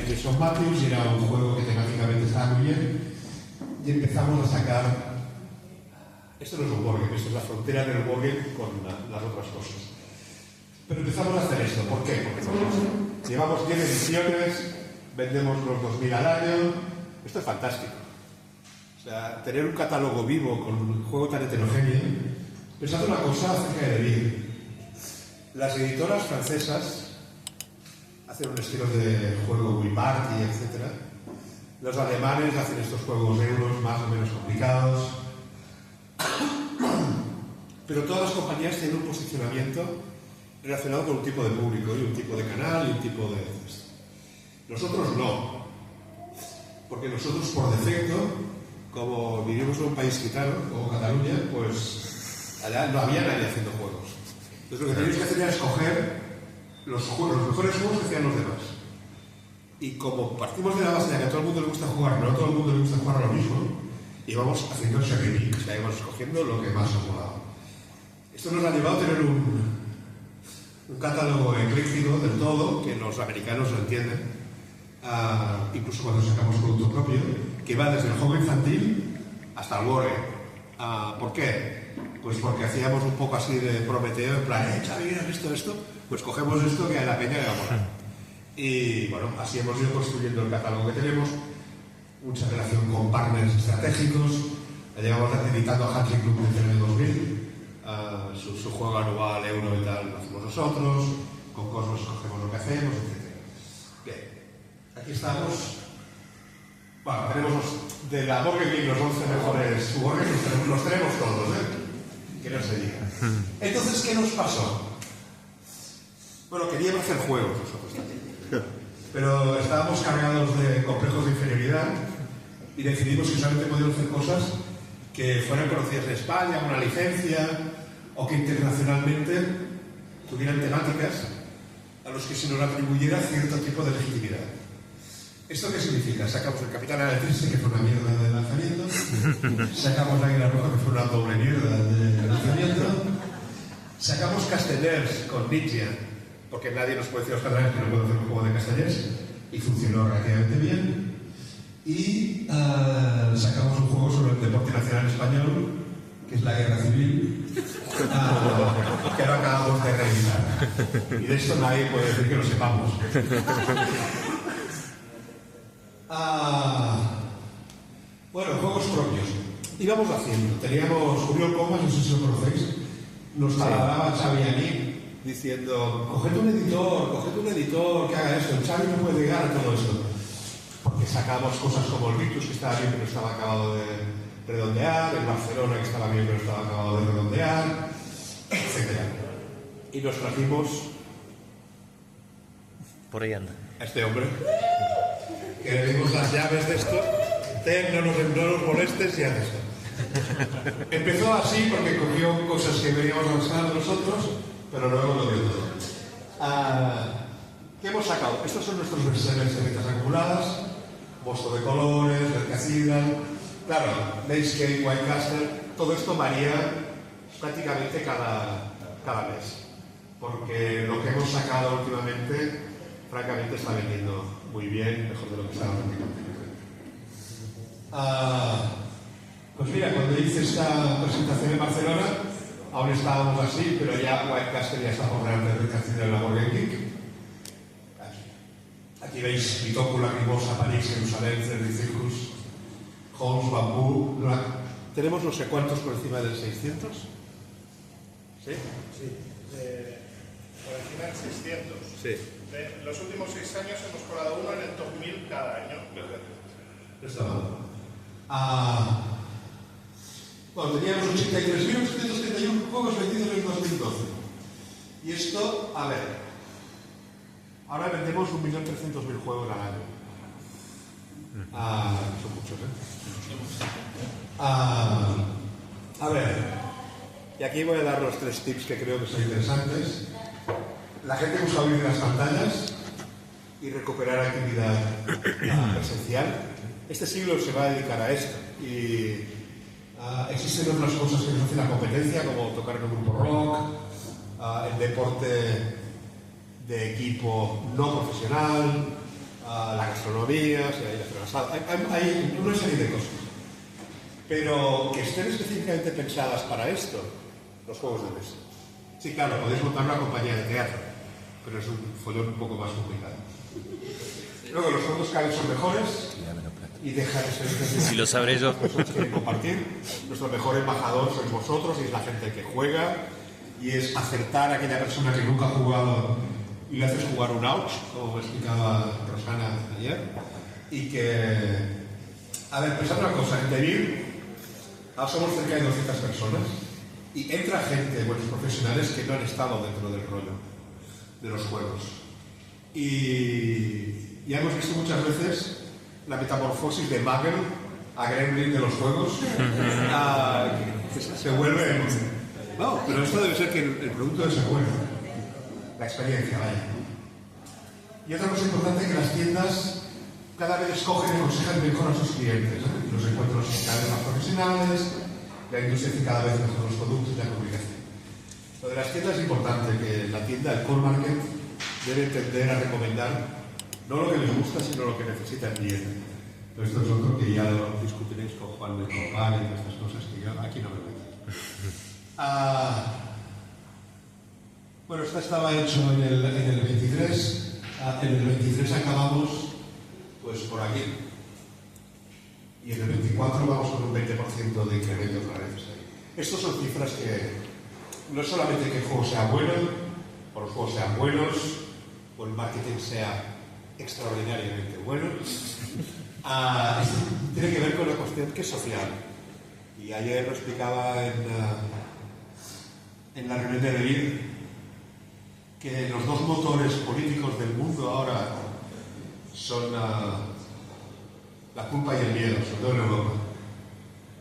Jason Matthews y era un juego que temáticamente estaba muy bien. Y empezamos a sacar... Esto no es un board game, esto es la frontera del board game con las otras cosas. Pero empezamos a hacer esto. ¿Por qué? Porque llevamos 10 ediciones, vendemos los 2000 al año. Esto es fantástico. O sea, tener un catálogo vivo con un juego tan heterogéneo. Pensad una cosa acerca de Devir. Las editoras francesas hacen un estilo de juego Wii Party, etc. Los alemanes hacen estos juegos euros más o menos complicados. Pero todas las compañías tienen un posicionamiento relacionado con un tipo de público y un tipo de canal y un tipo de... Nosotros no. Porque nosotros, por defecto, como vivimos en un país gitano, como Cataluña, pues allá no había nadie haciendo juegos. Entonces lo que teníamos que hacer era escoger los mejores juegos que hacían los demás. Y como partimos de la base de que a todo el mundo le gusta jugar, pero a todo el mundo le gusta jugar a lo mismo, íbamos haciendo ese repeat, o sea, íbamos escogiendo lo que más nos molaba. Esto nos ha llevado a tener un catálogo ecléctico del todo, que los americanos lo entienden, incluso cuando sacamos producto propio, que va desde el juego infantil hasta el wargame. ¿Por qué? Pues porque hacíamos un poco así de prometeo, en plan, Xavi, ¿has visto esto? Pues cogemos esto que a la peña le va a molar. Y bueno, así hemos ido construyendo el catálogo que tenemos, mucha relación con partners estratégicos, llevamos editando a Hunting Club desde el año 2000, su juego anual euro y tal lo hacemos nosotros, con Cosmos escogemos lo que hacemos, etc. Bien, aquí estamos. Bueno, tenemos de la Board Game los 11 mejores wargames, los tenemos todos, que no se diga. Entonces, ¿qué nos pasó? Bueno, queríamos hacer juegos nosotros también, pero estábamos cargados de complejos de inferioridad y decidimos que solamente podíamos hacer cosas que fueran conocidas en España, una licencia, o que internacionalmente tuvieran temáticas a los que se nos atribuyera cierto tipo de legitimidad. ¿Esto qué significa? Sacamos el Capitán Aletriste, que fue una mierda de lanzamiento, sacamos la Águila Roja, que fue una doble mierda de lanzamiento, sacamos Castellers con Ninja, porque nadie nos puede decir a los catalanes que no puedo hacer un juego de Castellers, y funcionó relativamente bien. Y sacamos un juego sobre el deporte nacional español, que es la Guerra Civil, que ahora acabamos de revisar. Y de esto nadie puede decir que lo sepamos. Bueno, juegos propios. Íbamos haciendo. Teníamos Uriol Comas, no sé si lo conocéis, nos taladraba Xavi a mí diciendo, coged un editor que haga esto. El Xavi no puede llegar a todo esto. Porque sacamos cosas como el Ritus, que estaba bien pero estaba acabado de redondear, el Barcelona, que estaba bien pero estaba acabado de redondear, etc. Y nos trajimos por ahí anda a este hombre, que le dimos las llaves de esto. No nos molestes y haz esto. Empezó así porque cogió cosas que veníamos lanzando nosotros, pero luego lo dio todo. ¿Qué hemos sacado? Estos son nuestros bestsellers de metas acumuladas, Mosto de Colores, Red Cathedral, claro, Landscape, White Castle, todo esto varía prácticamente cada mes, porque lo que hemos sacado últimamente, francamente, está vendiendo muy bien, mejor de lo que estaba vendiendo. Pues mira, cuando hice esta presentación en Barcelona, aún estábamos así, pero ya White Castle ya está por delante de Red Cathedral en la Board Game Geek. Aquí veis Vitócula, Rimosa, París, Jerusalén, Cerdi Circus, Holmes, Bambú, Black. Tenemos no sé cuántos por encima del 600. ¿Sí? Sí. Por encima del 600. Sí. De los últimos 6 años hemos colado uno en el top 1000 cada año. No está mal. Bueno, teníamos 83.831 juegos vendidos en el 2012. Y esto, a ver, ahora vendemos 1.300.000 juegos al año. Son muchos, a ver, y aquí voy a dar los 3 tips que creo que son interesantes. La gente busca huir de las pantallas y recuperar actividad presencial. Este siglo se va a dedicar a esto. Y existen otras cosas que nos hace la competencia, como tocar en un grupo rock, el deporte de equipo no profesional, la gastronomía, si hay hacer asado, hay una serie de cosas. Pero que estén específicamente pensadas para esto, los juegos de mesa. Sí, claro, podéis montar una compañía de teatro, pero es un follón un poco más complicado. Luego, los fondos cada vez son mejores y dejan de ser... Si lo sabré yo. Personas quieren compartir. Nuestro mejor embajador sois vosotros y es la gente que juega y es acertar a aquella persona que nunca ha jugado y le haces jugar un ouch, como me explicaba Rosana ayer. Y que... A ver, pensad una cosa, en Devir somos cerca de 200 personas y entra gente, buenos profesionales que no han estado dentro del rollo de los juegos. Y ya hemos visto muchas veces la metamorfosis de Muggle a Gremlin de los juegos. Se vuelve... No, pero esto debe ser que el producto es bueno. La experiencia, vaya. Y otra cosa importante es que las tiendas cada vez escogen y aconsejan mejor a sus clientes, ¿no? Los encuentros cada vez más profesionales, la industria hace cada vez mejor los productos y la comunicación. Lo de las tiendas es importante, que la tienda, el core market, debe tender a recomendar no lo que les gusta, sino lo que necesita el cliente. Pero esto es otro que ya lo discutiréis con Juan de Copán y todas estas cosas que yo aquí no me meto. Bueno, esto estaba hecho en el 23. En el 23 acabamos pues por aquí. Y en el 24 vamos con un 20% de incremento otra vez. Estas son cifras que no es solamente que el juego sea bueno, o los juegos sean buenos, o el marketing sea extraordinariamente bueno. Tiene que ver con la cuestión que es social. Y ayer lo explicaba en la reunión de Devir, que los dos motores políticos del mundo ahora son la culpa y el miedo, sobre todo en Europa.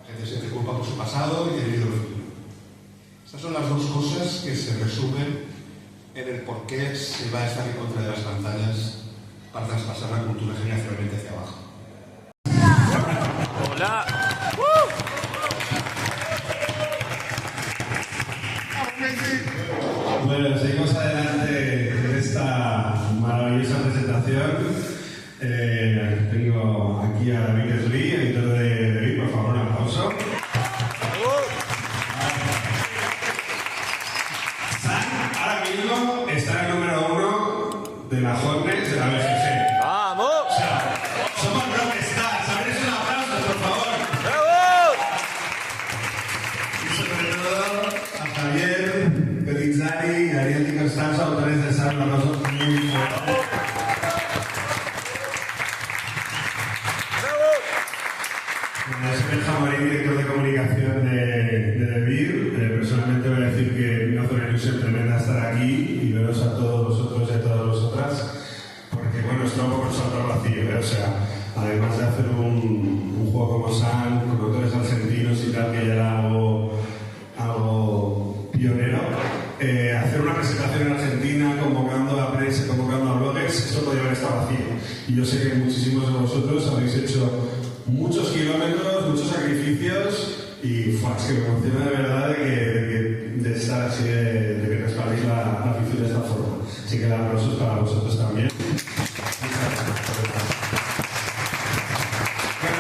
La gente siente culpa por su pasado y el miedo al futuro. Estas son las dos cosas que se resumen en el por qué se va a estar en contra de las pantallas para traspasar la cultura generacionalmente hacia abajo. Hola. Bueno, seguimos adelante en esta maravillosa presentación. Tengo aquí a David Esli, editor de Devir, por favor, un aplauso. San, ahora mismo está el número 1 de la Hotnets de la BGG. ¡Vamos! O sea, somos rockstars. A ver, un aplauso, por favor. ¡Bravo! Y sobre todo a Javier Belizzari y Ariel Di Costanzo, autores de San, un aplauso muy fuerte. Soy Benjamín, director de comunicación de Devir. Personalmente voy a decir que me hace una ilusión tremenda estar aquí y veros a todos vosotros y a todas vosotras, porque bueno, esto un poco el salto al vacío, ¿eh? O sea, además de hacer un juego como San, con autores argentinos y tal, que ya era algo pionero, hacer una presentación en Argentina, convocando a prensa, convocando a bloggers, esto podría haber estado vacío. Y yo sé que muchísimos de vosotros habéis hecho muchos kilómetros, muchos sacrificios y es que me emociona de verdad de estar así, de que respaldéis la afición de esta forma. Así que el aplauso es para vosotros también. Bueno,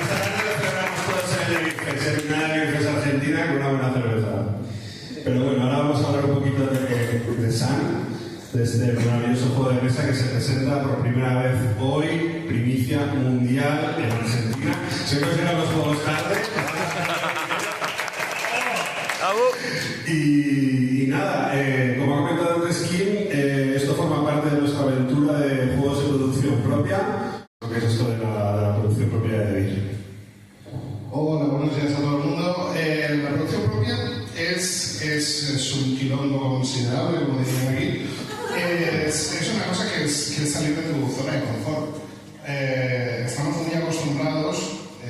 esta tarde lo celebramos todos en el seminario de Argentina con una buena cerveza. Pero bueno, ahora vamos a hablar un poquito de San, de este maravilloso juego de mesa que se presenta por primera vez hoy, primicia mundial en Argentina. Siempre llegan los juegos tarde. Y nada, como ha comentado antes Kim, esto forma parte de nuestra aventura de juegos de producción propia. ¿Qué es esto de la producción propia de Devir? Hola, buenos días a todo el mundo. La producción propia es un quilombo considerable, como decían aquí. Es una cosa que es salir de tu zona de confort. Estamos muy acostumbrados a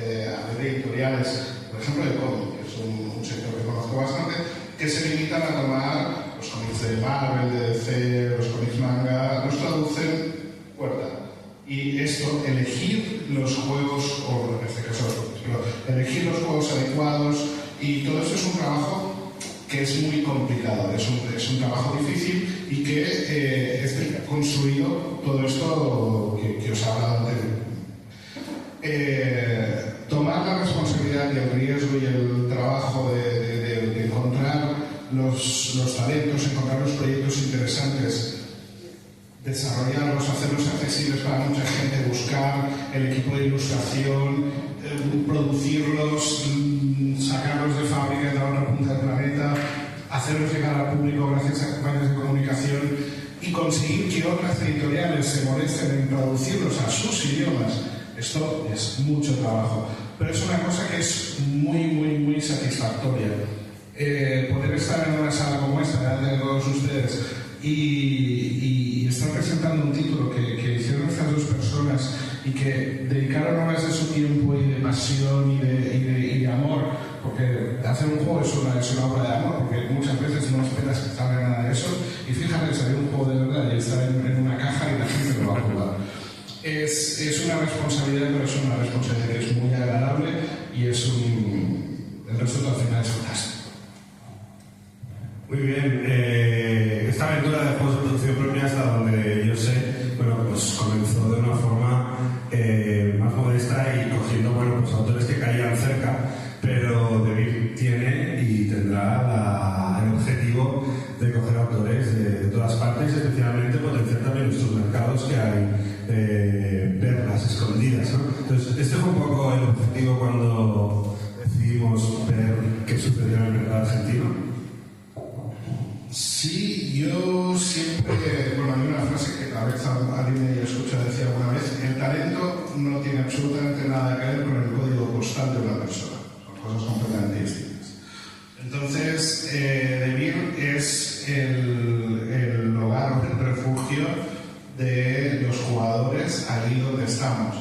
ver editoriales, por ejemplo, de cómic, que es un sector que conozco bastante, que se limitan a tomar los cómics de Marvel, de DC, los cómics manga, los traducen puerta. Y esto, elegir los juegos, o en este caso, elegir los juegos adecuados, y todo esto es un trabajo que es muy complicado, es un trabajo difícil y que esté construido todo esto que os he hablado antes. Tomar la responsabilidad y el riesgo y el trabajo de encontrar los talentos, encontrar los proyectos interesantes, desarrollarlos, hacerlos accesibles para mucha gente, buscar el equipo de ilustración, producirlos, sacarlos de fábrica de la otra punta del planeta, hacerlos llegar al público gracias a campañas de comunicación y conseguir que otras editoriales se molesten en traducirlos a sus idiomas. Esto es mucho trabajo, pero es una cosa que es muy satisfactoria. Poder estar en una sala como esta, delante de todos ustedes, y estar presentando un título que hicieron estas dos personas y que dedicaron horas de su tiempo y de pasión y de amor, porque hacer un juego es una obra de amor, porque muchas veces no esperas que salga nada de eso, y fíjate, salir un juego de verdad y estar en una caja y la gente lo va a jugar. Es una responsabilidad, pero es una responsabilidad que es muy agradable y el resultado al final es fantástico. Muy bien, esta aventura de juegos de producción propia hasta donde yo sé, pues comenzó de una forma más modesta y cogiendo, pues autores que caían cerca, pero Devir tiene y tendrá el objetivo de coger autores de todas partes y especialmente potenciar también nuestros mercados que hay perlas escondidas, ¿no? Entonces, este fue un poco el objetivo cuando decidimos ver qué sucedió en el mercado argentino. Sí, yo siempre, hay una frase que tal vez alguien me haya escuchado decir alguna vez: el talento no tiene absolutamente nada que ver con el código postal de una persona, son cosas completamente distintas. Entonces, Devir es el hogar, el refugio de los jugadores allí donde estamos.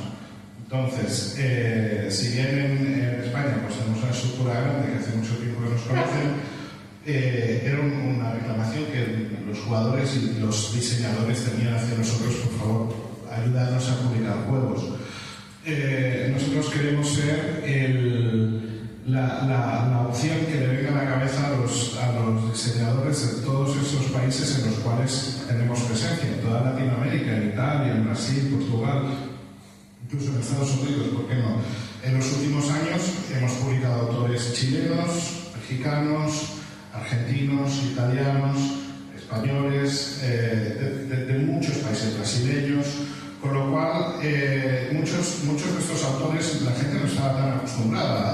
Entonces, si bien en España pues tenemos una estructura grande que hace mucho tiempo que nos conocen, era una reclamación que los jugadores y los diseñadores tenían hacia nosotros: por favor, ayúdanos a publicar juegos. Nosotros queremos ser la opción que le venga a la cabeza a los diseñadores de todos esos países en los cuales tenemos presencia, en toda Latinoamérica, en Italia, en Brasil, Portugal, incluso en Estados Unidos, ¿por qué no? En los últimos años hemos publicado autores chilenos, mexicanos, argentinos, italianos, españoles, de muchos países, brasileños, con lo cual muchos de estos autores la gente no estaba tan acostumbrada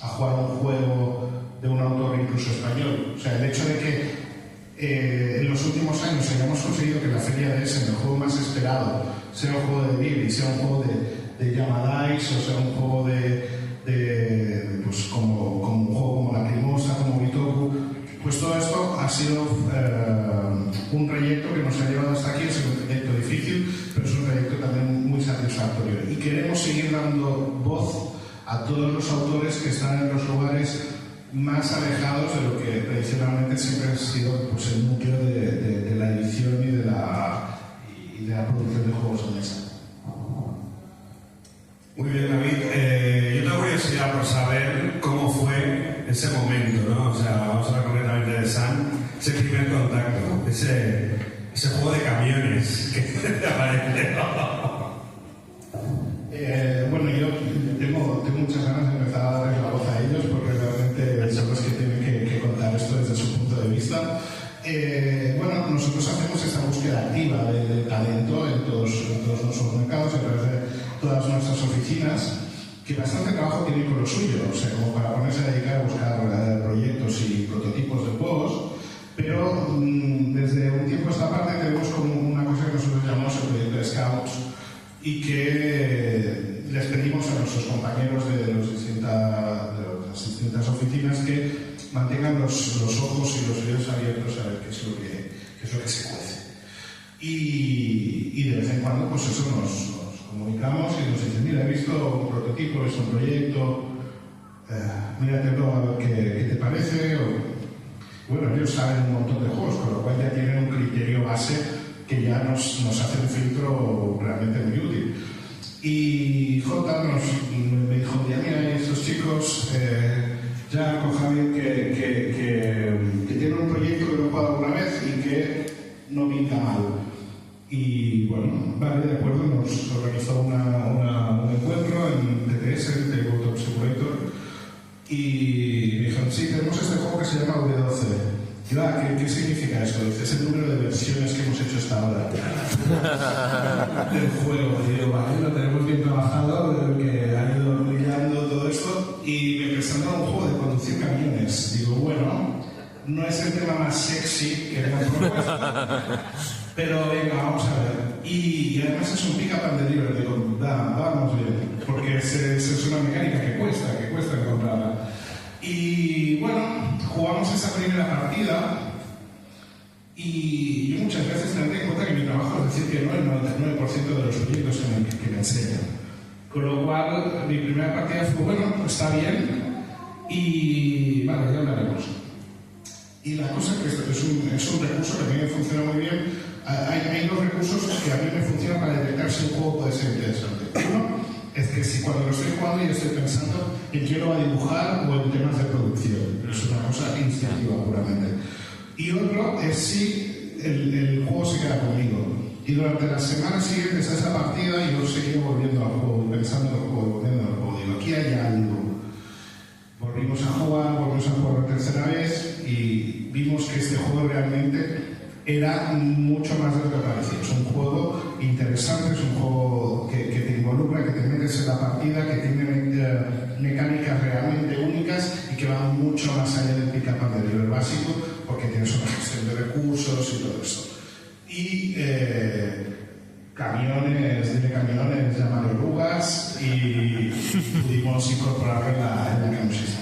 a jugar un juego de un autor incluso español. O sea, el hecho de que en los últimos años hayamos conseguido que la Feria de Essen, el juego más esperado, sea un juego de Devir, sea un juego de Yamadais, o sea un juego pues como un juego como Lacrimosa, como Bitoku, pues todo esto ha sido un trayecto que nos ha llevado hasta aquí. Es un trayecto difícil, pero es un trayecto también muy satisfactorio, y queremos seguir dando voz a todos los autores que están en los lugares más alejados de lo que tradicionalmente siempre ha sido pues el núcleo de la edición y de la producción de juegos de mesa. Muy bien, David. Yo tengo curiosidad por saber cómo fue ese momento, ¿no? O sea, vamos a hablar concretamente de Sun, ese primer contacto, ese juego de camiones que te aparece. Yo tengo muchas ganas de empezar a darles la voz a ellos, porque realmente son los que tienen que contar esto desde su punto de vista. Nosotros hacemos esta búsqueda activa de talento en todos nuestros mercados, a través de todas nuestras oficinas, que bastante trabajo tienen con lo suyo, o sea, como para ponerse a dedicar a buscar proyectos y prototipos de juegos, pero desde un tiempo a esta parte tenemos como una cosa que nosotros llamamos el proyecto de Scouts, y que les pedimos a nuestros compañeros de las distintas oficinas que mantengan los ojos y los oídos abiertos a ver qué es lo que se cuece. Y de vez en cuando, pues eso nos comunicamos y nos dicen: mira, he visto un prototipo, he visto un proyecto, míratelo a ver qué te parece. Ellos saben un montón de juegos, con lo cual ya tienen un criterio base que ya nos hace un filtro realmente muy útil. Y Jota me dijo: mira, estos chicos ya con Javier que tiene un proyecto que no he jugado alguna vez y que no pinta mal. Y bueno, vale, de acuerdo, nos organizó un encuentro en TTS, el Tabletop Simulator, y me dijeron, sí, tenemos este juego que se llama V12. Y va, ¿qué significa esto? Dice, es el número de versiones que hemos hecho hasta ahora del juego. Y digo, vale, lo tenemos bien trabajado, que ha ido brillando todo esto, y me presentaron un juego de conducir camiones. Digo, bueno, no es el tema más sexy que hemos propuesto, pero venga, vamos a ver. Y además es un pick-up and deliver. Digo, vamos bien, porque es una mecánica que cuesta encontrarla. Y bueno, jugamos esa primera partida y yo muchas veces me doy cuenta que mi trabajo es decir que no el 99% de los proyectos que me enseñan. Con lo cual, mi primera partida fue, bueno, está bien y vale, ya hablaremos. Y la cosa es que esto es un recurso que a mí me funciona muy bien. Hay dos recursos que a mí me funcionan para detectar si un juego puede ser interesante. Uno es que si cuando lo estoy jugando yo estoy pensando en quién lo va a dibujar o en temas de producción. Es una cosa instintiva puramente. Y otro es si el juego se queda conmigo. Y durante las semanas siguientes a esa partida yo seguía volviendo al juego, pensando en el juego, volviendo al juego. Digo, aquí hay algo. Volvimos a jugar por tercera vez y vimos que este juego realmente era mucho más de lo que parecía. Es un juego interesante, es un juego que te involucra, que te metes en la partida, que tiene mecánicas realmente únicas y que va mucho más allá del pick-up and deliver básico, porque tienes una gestión de recursos y todo eso. Y camiones, llamar orugas, y pudimos incorporarlo en la camiseta.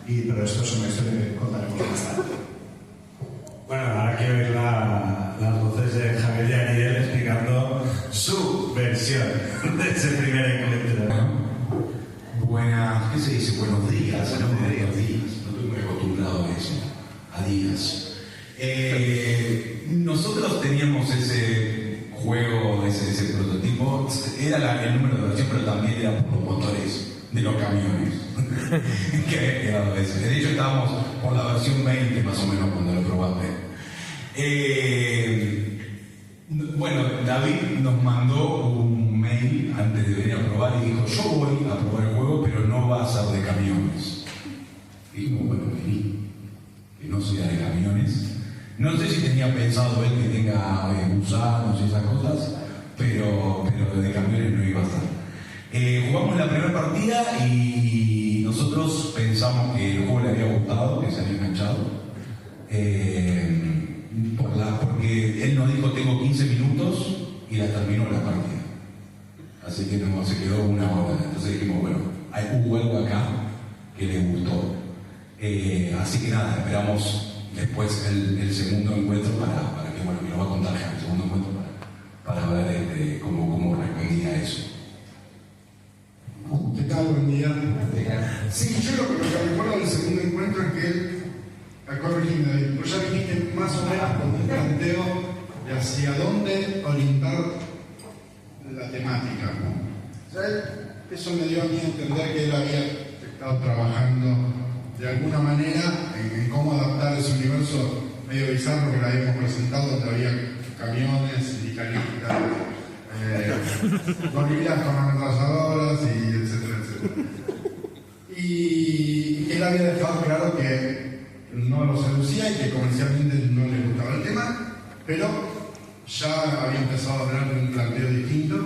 Pero esto es una historia que contaremos más tarde. Bueno, ahora quiero oír las voces de Javier y Ariel explicando su versión de ese primer encuentro. Buenas, ¿qué se dice? Buenos días, no buenos días. No estoy muy acostumbrado a eso, a días. Nosotros teníamos ese juego, ese prototipo, era el número de versión, pero también era por los motores de los camiones que había quedado ese. De hecho, estábamos por la versión 20 más o menos cuando lo probaste. Bueno, David nos mandó un mail antes de venir a probar y dijo, yo voy a probar el juego, pero no va a ser de camiones. Y dijimos, bueno, vení, que no sea de camiones. No sé si tenía pensado él que tenga gusanos y esas cosas, pero de camiones no iba a estar. Jugamos la primera partida y nosotros pensamos que el juego le había gustado, que se había enganchado. Porque él nos dijo tengo 15 minutos y la terminó la partida. Así que se quedó una hora. Entonces dijimos, bueno, hubo algo acá que le gustó. Así que nada, esperamos después el segundo encuentro para que, bueno, que nos va a contar ya el segundo encuentro para ver cómo respondía a eso. ¿Qué tal? Buen día. Sí, yo lo que recuerdo del segundo encuentro es que él, corregime David, pues ya dijiste más o menos con un planteo de hacia dónde orientar la temática, ¿no? O sea, eso me dio a mí a entender que él había estado trabajando de alguna manera en cómo adaptar ese universo medio bizarro que le habíamos presentado, donde había camiones, sindicalistas, gorilas con ametralladoras y etcétera, etcétera. Y él había dejado claro que no lo seducía y que comercialmente no le gustaba el tema, pero ya había empezado a hablar de un planteo distinto.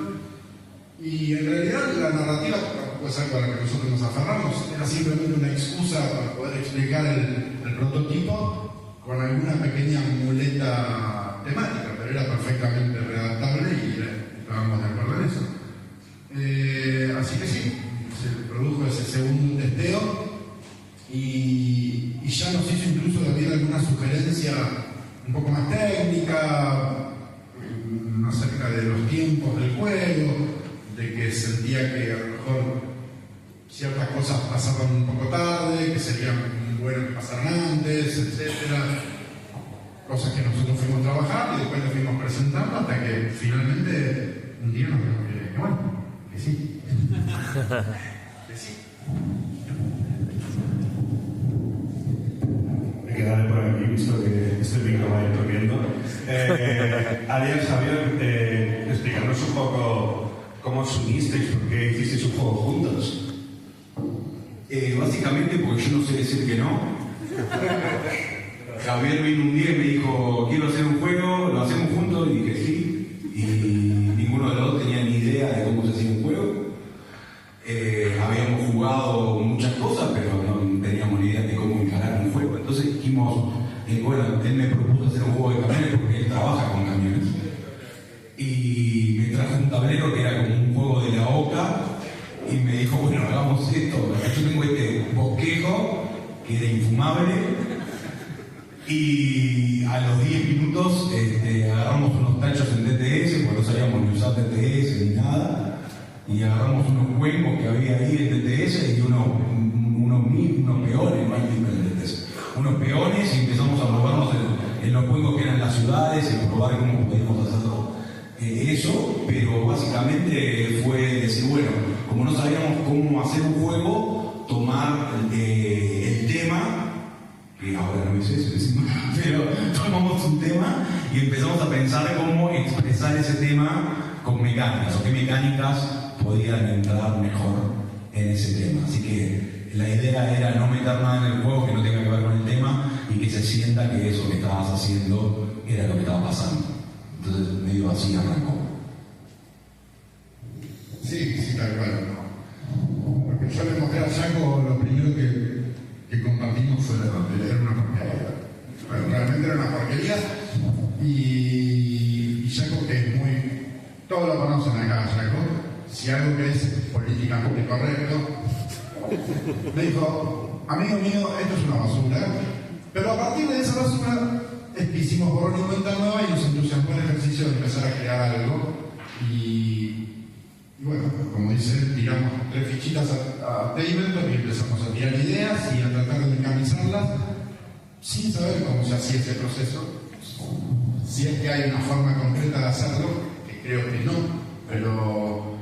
Y en realidad la narrativa, pues algo a la que nosotros nos aferramos, era simplemente una excusa para poder explicar el prototipo con alguna pequeña muleta temática, pero era perfectamente redactable y estábamos de acuerdo en eso. Así que sí, se produjo ese segundo testeo y ya nos hizo incluso también alguna sugerencia un poco más técnica acerca de los tiempos del juego, de que sentía que a lo mejor ciertas cosas pasaban un poco tarde, que sería bueno que pasaran antes, etcétera. Cosas que nosotros fuimos trabajando y después lo fuimos presentando hasta que finalmente un día nos dijo que bueno, que sí. Que sí. visto que este micro va a ir corriendo. Ariel, Javier, explícanos un poco cómo os unisteis, por qué hicisteis un juego juntos. Básicamente porque yo no sé decir que no. Javier vino un día y me dijo, quiero hacer un juego, lo hacemos juntos, y dije sí. Y ninguno de los dos tenía ni idea de cómo se hacía un juego. Habíamos jugado muchas cosas, pero no teníamos ni idea de cómo encarar un juego. Entonces dijimos, bueno, él me propuso hacer un juego de camiones porque él trabaja con camiones. Y me trajo un tablero que era como un juego de la OCA y me dijo, bueno, hagamos esto. Yo tengo este bosquejo que era infumable y a los 10 minutos agarramos unos tachos en DTS, porque no sabíamos ni usar DTS ni nada, y agarramos unos cuencos que había ahí en DTS y unos peones, no hay libros en DTS, unos peones, y empezamos a movernos en los cuencos que eran las ciudades y probar cómo podíamos hacerlo. Eso, pero básicamente fue decir, bueno, como no sabíamos cómo hacer un juego, tomar el tema, que ahora no me sé si pero tomamos un tema y empezamos a pensar cómo expresar ese tema con mecánicas, o qué mecánicas podían entrar mejor en ese tema. Así que la idea era no meter nada en el juego que no tenga que ver con el tema y que se sienta que eso que estabas haciendo era lo que estaba pasando. Entonces, medio así arrancó. Sí, tal cual. Porque yo le mostré a Jaco, lo primero que compartimos fue era una porquería. Bueno, realmente era una porquería. Y Jaco, que es muy... Todos lo conocen acá, Jaco. Si algo que es políticamente correcto, me dijo, amigo mío, esto es una basura. Pero a partir de esa basura es que hicimos borrón y cuenta nueva y nos entusiasmó el ejercicio de empezar a crear algo. Y bueno, como dice, tiramos 3 fichitas a Tabletop y empezamos a tirar ideas y a tratar de mecanizarlas sin saber cómo se hacía ese proceso. Si es que hay una forma concreta de hacerlo, que creo que no, pero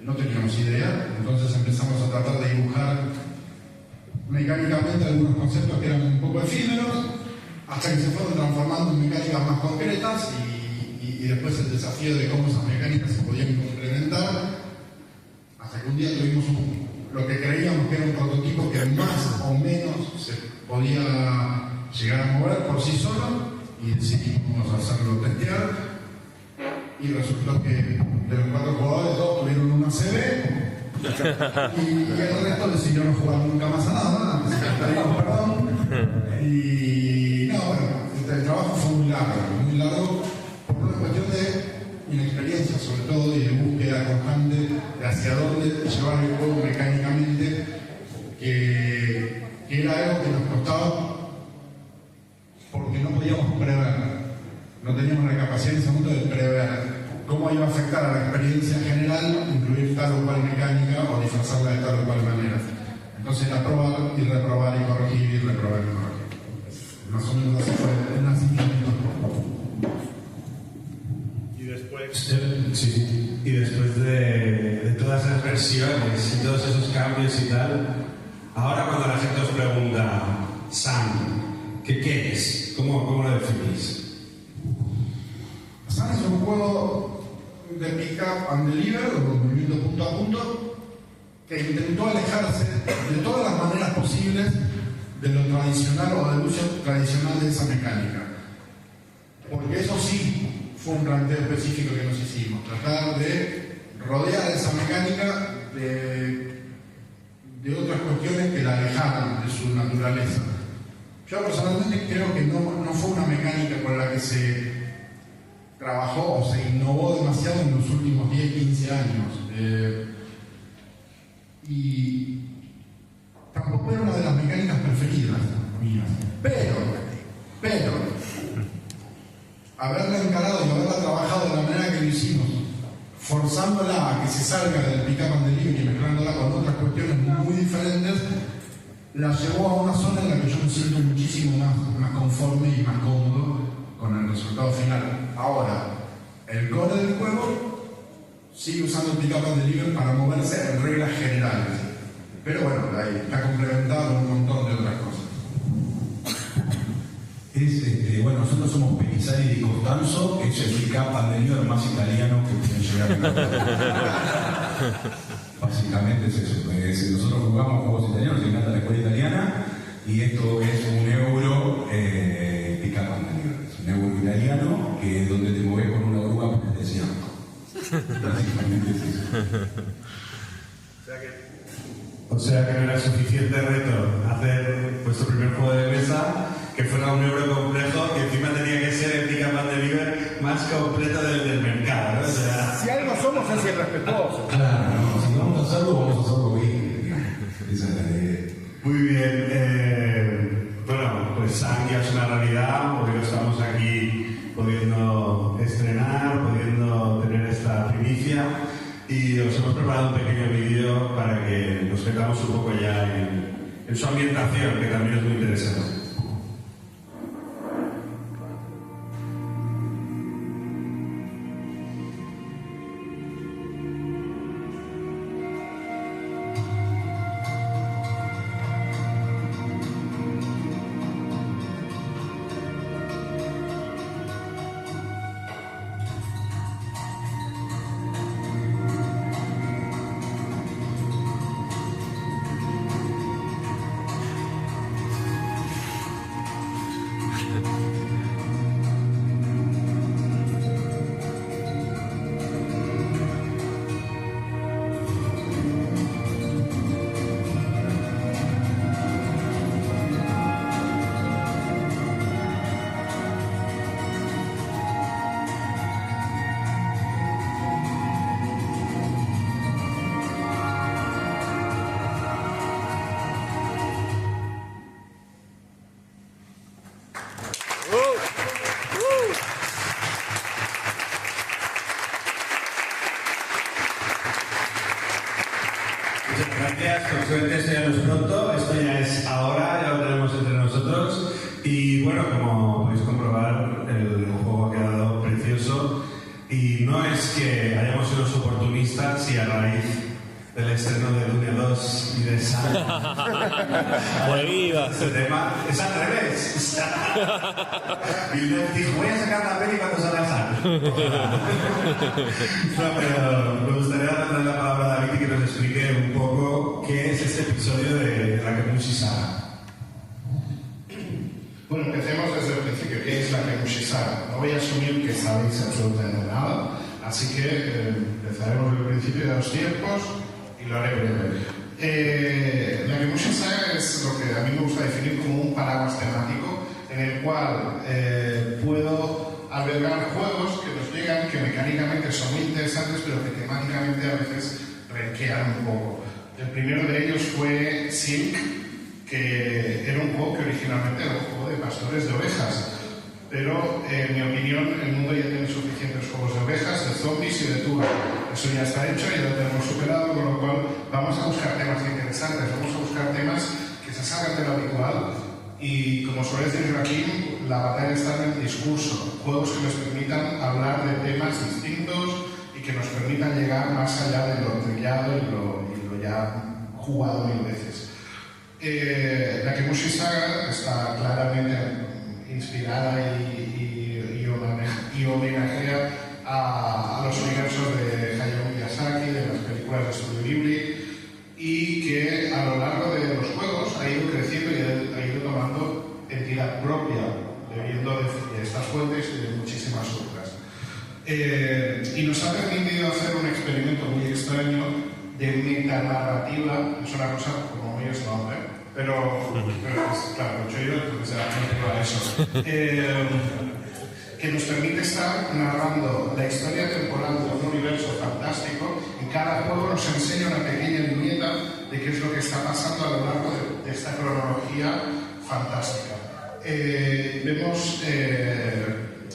no teníamos idea. Entonces empezamos a tratar de dibujar mecánicamente algunos conceptos que eran un poco efímeros, hasta que se fueron transformando en mecánicas más concretas y después el desafío de cómo esas mecánicas se podían complementar, hasta que un día tuvimos lo que creíamos que era un prototipo que más o menos se podía llegar a mover por sí solo, y decidimos hacerlo testear, y resultó que de los 4 jugadores 2 tuvieron una CB y el resto decidió no jugar nunca más a nada, así que pedimos perdón. Y no, bueno, el trabajo fue muy largo por una cuestión de inexperiencia sobre todo, y de búsqueda constante de hacia dónde llevar el juego mecánicamente, que era algo que nos costaba porque no podíamos prever, no teníamos la capacidad en ese momento de prever cómo iba a afectar a la experiencia general, incluir tal o cual mecánica o disfrazarla de tal o cual manera. Entonces era probar y reprobar y corregir y reprobar y corregir. Más o menos así fue el nacimiento. Y después de todas esas versiones y todos esos cambios y tal, ahora cuando la gente os pregunta, Sun, ¿qué es? ¿Cómo lo definís? Sun es un juego de pick up and deliver, o movimiento punto a punto, que intentó alejarse de todas las maneras posibles de lo tradicional o del uso tradicional de esa mecánica. Porque eso sí fue un planteo específico que nos hicimos, tratar de rodear esa mecánica de otras cuestiones que la alejaran de su naturaleza. Yo personalmente creo que no fue una mecánica con la que se trabajó o se innovó demasiado en los últimos 10-15 años. Y tampoco era una de las mecánicas preferidas mías. Pero, haberla encarado y haberla trabajado de la manera que lo hicimos, forzándola a que se salga del pick-up and delivery y mezclándola con otras cuestiones muy diferentes, la llevó a una zona en la que yo me siento muchísimo más conforme y más cómodo con el resultado final. Ahora, el core del juego sigue usando el pick-up and delivery para moverse en reglas generales, pero bueno, ahí está complementado con un montón de otras cosas. Costanzo es el pick-up and deliver más italiano que pueden llegar a Básicamente es eso. Nosotros jugamos juegos italianos, nos encanta la escuela italiana, y esto es un euro pick-up and deliver. Es un euro italiano que es donde te mueves con una oruga por el desierto. Básicamente es eso. O sea que no era suficiente reto hacer vuestro primer juego de mesa, que fuera un euro complejo, que encima tenía que ser el pick-up and deliver más completo del mercado, ¿no? O sea... Si algo somos es irrespetuosos. Claro, no, si vamos a hacerlo bien. Esa es la idea. Muy bien, bueno, pues Sang ya es una realidad, porque estamos aquí pudiendo estrenar, pudiendo tener esta primicia, y os hemos preparado un pequeño vídeo para que nos metamos un poco ya en su ambientación, que también es muy interesante. Gracias, con suerte esto ya no es pronto, esto ya es ahora, ya lo tenemos entre nosotros, y bueno, como podéis comprobar, el juego ha quedado precioso, y no es que hayamos sido los oportunistas y a raíz del estreno de Dune 2 y de Sang este tema es al revés. Y les dijo, voy a sacar la peli cuando salga Sang. No, pero me gustaría darle la palabra a David y que nos explique un poco qué es este episodio de la Kemushi Saga. Bueno, empecemos desde el principio. ¿Qué es la Kemushi Saga? No voy a asumir que sabéis absolutamente nada, así que empezaremos desde el principio de los tiempos y lo haré breve. La Kemushi Saga es lo que a mí me gusta definir como un paraguas temático en el cual puedo albergar juegos que nos llegan, que mecánicamente son muy interesantes, pero que temáticamente a veces renquean un poco. El primero de ellos fue Silk, que era un juego que originalmente era un juego de pastores de ovejas, pero en mi opinión el mundo ya tiene suficientes juegos de ovejas, de zombies y de turno. Eso ya está hecho, ya lo tenemos superado, con lo cual vamos a buscar temas interesantes, vamos a buscar temas que se salgan de lo habitual, y como suele decir Joaquín, la batalla está en el discurso, juegos que nos permitan hablar de temas distintos y que nos permitan llegar más allá de lo trillado y lo ya jugado mil veces. La Kemushi Saga está claramente inspirada y homenajea a los universos de Hayao Miyazaki, de las películas de Studio Ghibli, y que a lo largo de los juegos ha ido creciendo y ha ido tomando entidad propia, bebiendo de estas fuentes y de muchísimas otras. Y nos ha permitido hacer un experimento muy extraño de metanarrativa. Es una cosa como muy snob, pero claro, lo he hecho yo, entonces será muy a eso. Que nos permite estar narrando la historia temporal de un universo fantástico, y cada juego nos enseña una pequeña viñeta de qué es lo que está pasando a lo largo de esta cronología fantástica. Vemos,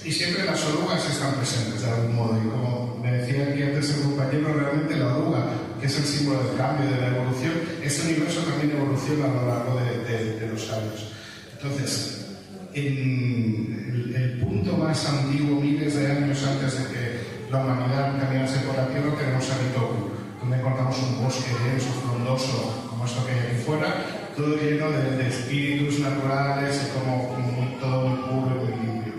y siempre las orugas están presentes de algún modo, y como me decía aquí antes el compañero, realmente la oruga, que es el símbolo del cambio, de la evolución, este universo también evoluciona a lo largo de los años. Entonces, en el punto más antiguo, miles de años antes de que la humanidad caminase por la Tierra, tenemos a Ritoku, donde encontramos un bosque denso, frondoso, como esto que hay aquí fuera, todo lleno de espíritus naturales y como todo muy puro y muy limpio.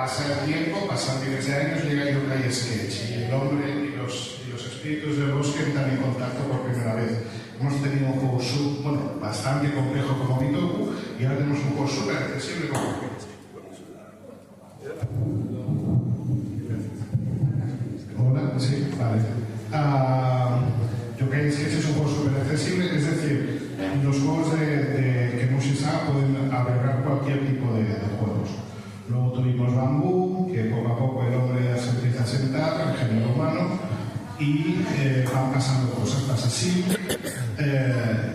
pasa el tiempo, pasan miles de años, llega Yokai Sketch y el hombre y los espíritus del bosque entran en contacto por primera vez. Hemos tenido un juego bastante complejo como Bitoku y ahora tenemos un juego súper accesible como Hola, sí, vale. Yokai Sketch es un juego súper accesible, es decir, los juegos de Kemushi Saga pueden albergar cualquier tipo de juegos. Luego tuvimos Bambú, que poco a poco el hombre se empieza a sentar, el género humano, y van pasando cosas. Pasa así,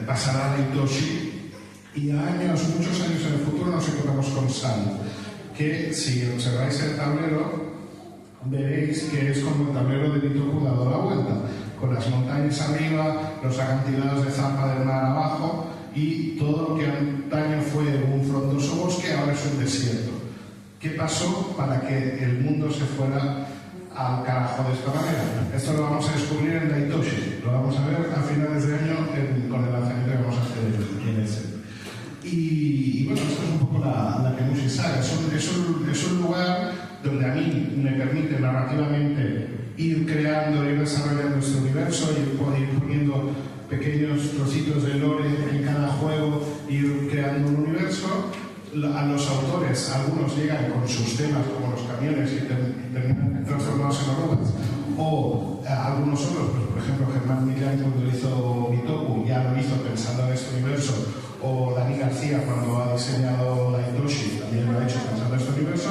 pasará a Itoshi, y muchos años en el futuro nos encontramos con San, que si observáis el tablero, veréis que es como el tablero de Bitoku dado la vuelta, con las montañas arriba, los acantilados de Zampa del mar abajo, y todo lo que antaño fue un frondoso bosque ahora es un desierto. ¿Qué pasó para que el mundo se fuera al carajo de esta manera? Esto lo vamos a descubrir en Daitoshi, lo vamos a ver a finales de año con el lanzamiento que vamos a hacer en ese. Y bueno, esto es un poco la Kemushi Saga. Es un lugar donde a mí me permite narrativamente ir creando, ir desarrollando este universo, ir poniendo pequeños trocitos de lore en cada juego, ir creando un universo. A los autores, algunos llegan con sus temas como los camiones y terminan transformados en orugas, o algunos otros, pues, por ejemplo Germán Millán cuando hizo Bitoku ya lo hizo pensando en este universo, o Dani García cuando ha diseñado Daitoshi también lo ha hecho pensando en este universo,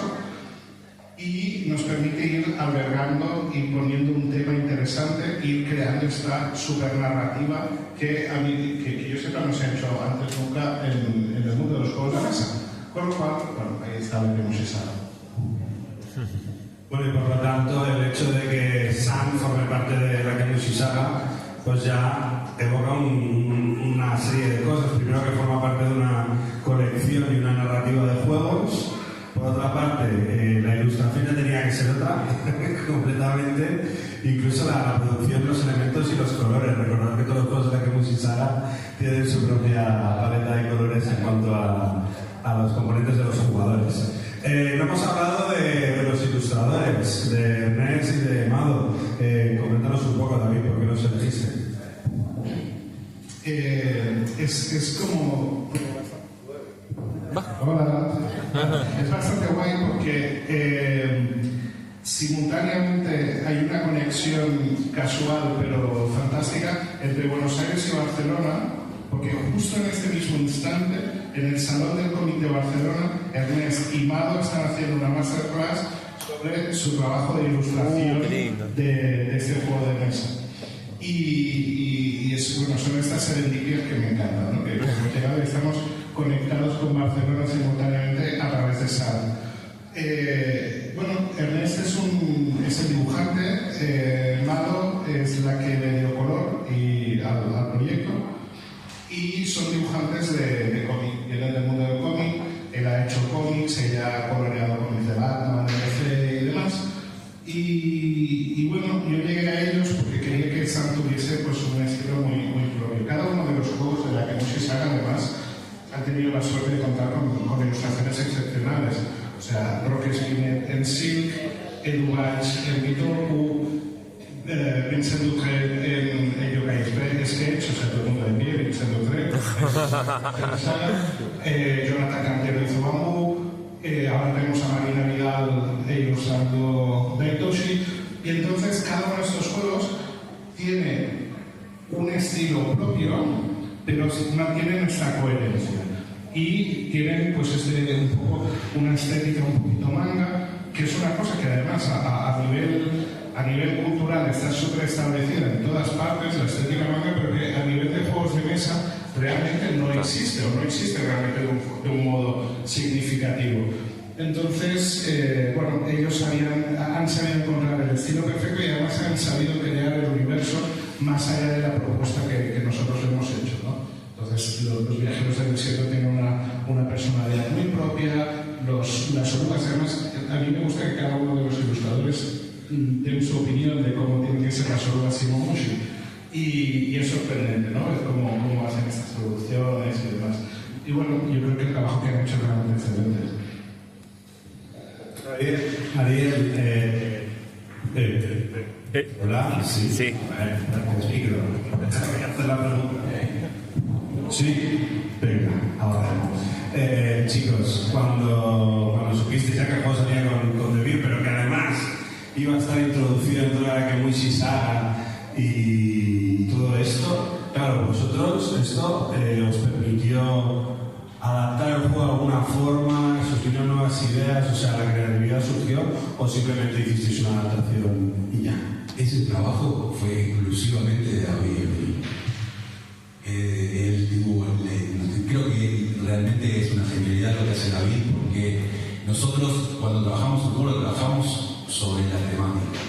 y nos permite ir albergando y poniendo un tema interesante, ir creando esta supernarrativa que a mí, que yo sepa no se ha hecho antes nunca en el mundo de los juegos de mesa. Con lo cual, bueno, ahí está lo que hemos usado. Bueno, y por lo tanto, el hecho de que Sam forme parte de la Kemushi Saga, pues ya evoca una serie de cosas. Primero, que forma parte de una colección y una narrativa de juegos. Por otra parte, la ilustración ya tenía que ser otra, completamente. Incluso la producción, los elementos y los colores. Recordad que todos los juegos de la Kemushi Saga tienen su propia paleta de colores en cuanto a los componentes de los jugadores. No hemos hablado de los ilustradores, de Ernest y de Mado. Coméntanos un poco, David, por qué los elegiste. Es como... Hola. Es bastante guay porque simultáneamente hay una conexión casual pero fantástica entre Buenos Aires y Barcelona, porque justo en este mismo instante, en el Salón del Cómic de Barcelona, Ernest y Mado están haciendo una masterclass sobre su trabajo de ilustración de este juego de mesa. Y son estas serendipias que me encantan, ¿no? Que hemos llegado y estamos conectados con Barcelona simultáneamente a través de SAL. Ernest es el dibujante, Mado es la que le dio color al proyecto, y son dibujantes de cómic, vienen del mundo del cómic. Él ha hecho cómics, ella ha coloreado cómics de Batman, de DC y demás. Y bueno, yo llegué a ellos porque quería que Sam tuviese pues, un estilo muy propio. Cada uno de los juegos de la Kemushi Saga, además, han tenido la suerte de contar con ilustraciones excepcionales. O sea, Roque Spinet en Silk, Edu Bach en Bitoku, Vincent Dutré en Yokai Sketch, o sea, todo el mundo de pie, Vincent Dutré, Jonathan Cantero hizo Bambú, ahora tenemos a Marina Vidal ilustrando Daitoshi, y entonces cada uno de estos juegos tiene un estilo propio, pero mantienen esta coherencia. Y tienen pues un poco una estética un poquito manga, que es una cosa que además a nivel cultural está súper establecida en todas partes, la estética manga, pero que a nivel de juegos de mesa realmente no existe, o no existe realmente de un modo significativo. Entonces, ellos han sabido encontrar el estilo perfecto y además han sabido crear el universo más allá de la propuesta que nosotros hemos hecho, ¿no? Entonces, los viajeros del desierto tienen una personalidad muy propia, las orugas, además, a mí me gusta que cada uno de los ilustradores den su opinión de cómo tienen que ser las orugas Shimomushi. Y es sorprendente, ¿no? Es cómo hacen estas producciones y demás. Y bueno, yo creo que el trabajo que han hecho es realmente excelente. Ariel, hola, sí. Sí. Te explico. Hacer la pregunta. Sí, venga, ahora. Chicos, cuando supiste ya que el juego salía con Devir, pero que además iba a estar introducido en toda la Kemuishi Saga y todo esto, claro, vosotros esto os permitió adaptar el juego de alguna forma, surgieron nuevas ideas, o sea, la creatividad surgió, o simplemente hicisteis una adaptación y ya. Ese trabajo fue exclusivamente de David. Creo que realmente es una genialidad lo que hace David, porque nosotros cuando trabajamos el juego lo trabajamos sobre la temática.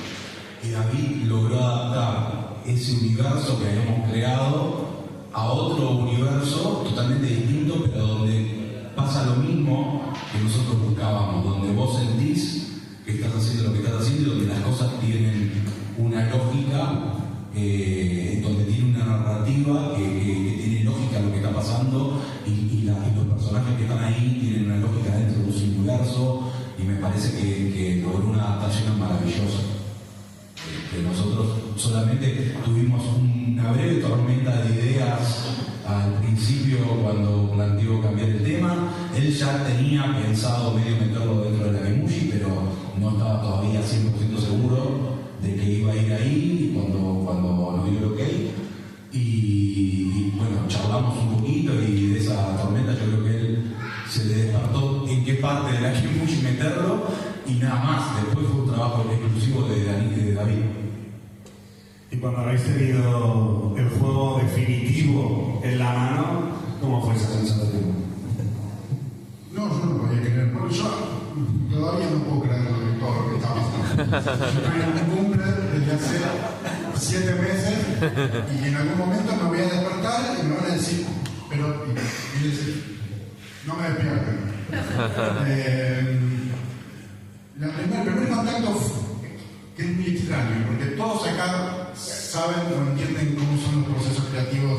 Y David logró adaptar ese universo que habíamos creado a otro universo totalmente distinto, pero donde pasa lo mismo que nosotros buscábamos, donde vos sentís que estás haciendo lo que estás haciendo y donde las cosas tienen una lógica, donde tiene una narrativa que tiene lógica lo que está pasando y los personajes que están ahí tienen una lógica dentro de su universo, y me parece que logró una adaptación maravillosa. Que nosotros solamente tuvimos una breve tormenta de ideas al principio cuando planteó cambiar el tema. Él ya tenía pensado medio meterlo dentro de la Kemushi, pero no estaba todavía 100% seguro de que iba a ir ahí cuando nos dio el ok. Y bueno, charlamos un poquito y de esa tormenta yo creo que él se le despertó en qué parte de la Kemushi meterlo y nada más. Después fue un trabajo exclusivo de David. Y cuando habéis tenido el juego definitivo en la mano, ¿cómo fue esa sensación? No, yo no podía creer, porque yo todavía no puedo creer todo lo que está pasando. Yo estoy en un cumple desde hace 7 meses y en algún momento me voy a despertar y me van a decir, pero, y decir, no me despierten. El primer contacto que es muy extraño, porque todos acá saben o entienden cómo son los procesos creativos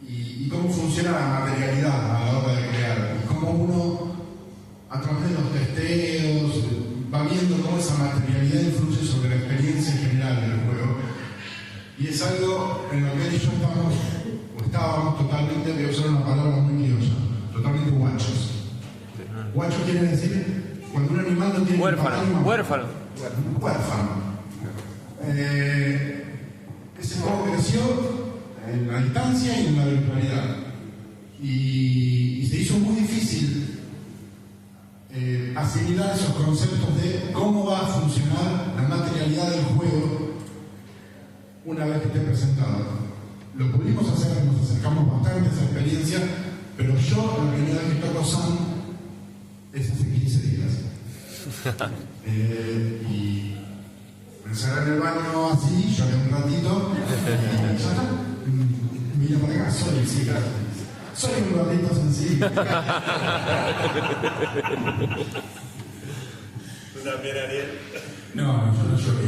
y cómo funciona la materialidad a la hora de crear, y cómo uno, a través de los testeos, va viendo cómo esa materialidad influye sobre la experiencia general del juego. Y es algo en lo que él y yo estábamos totalmente, voy a usar una palabra muy criolla, totalmente guachos. Guacho quiere decir cuando un animal no tiene Huérfano. huérfano. Ese juego creció en la distancia y en la virtualidad. Y se hizo muy difícil asimilar esos conceptos de cómo va a funcionar la materialidad del juego una vez que esté presentado. Lo pudimos hacer, nos acercamos bastante a esa experiencia, pero yo la primera vez que toco Sun es hace 15 días. Y me encerré en el baño así, lloré un ratito y ya está. Mira para acá, soy un gordito sencillo. ¿Tú también, Ariel? No, yo no lloré.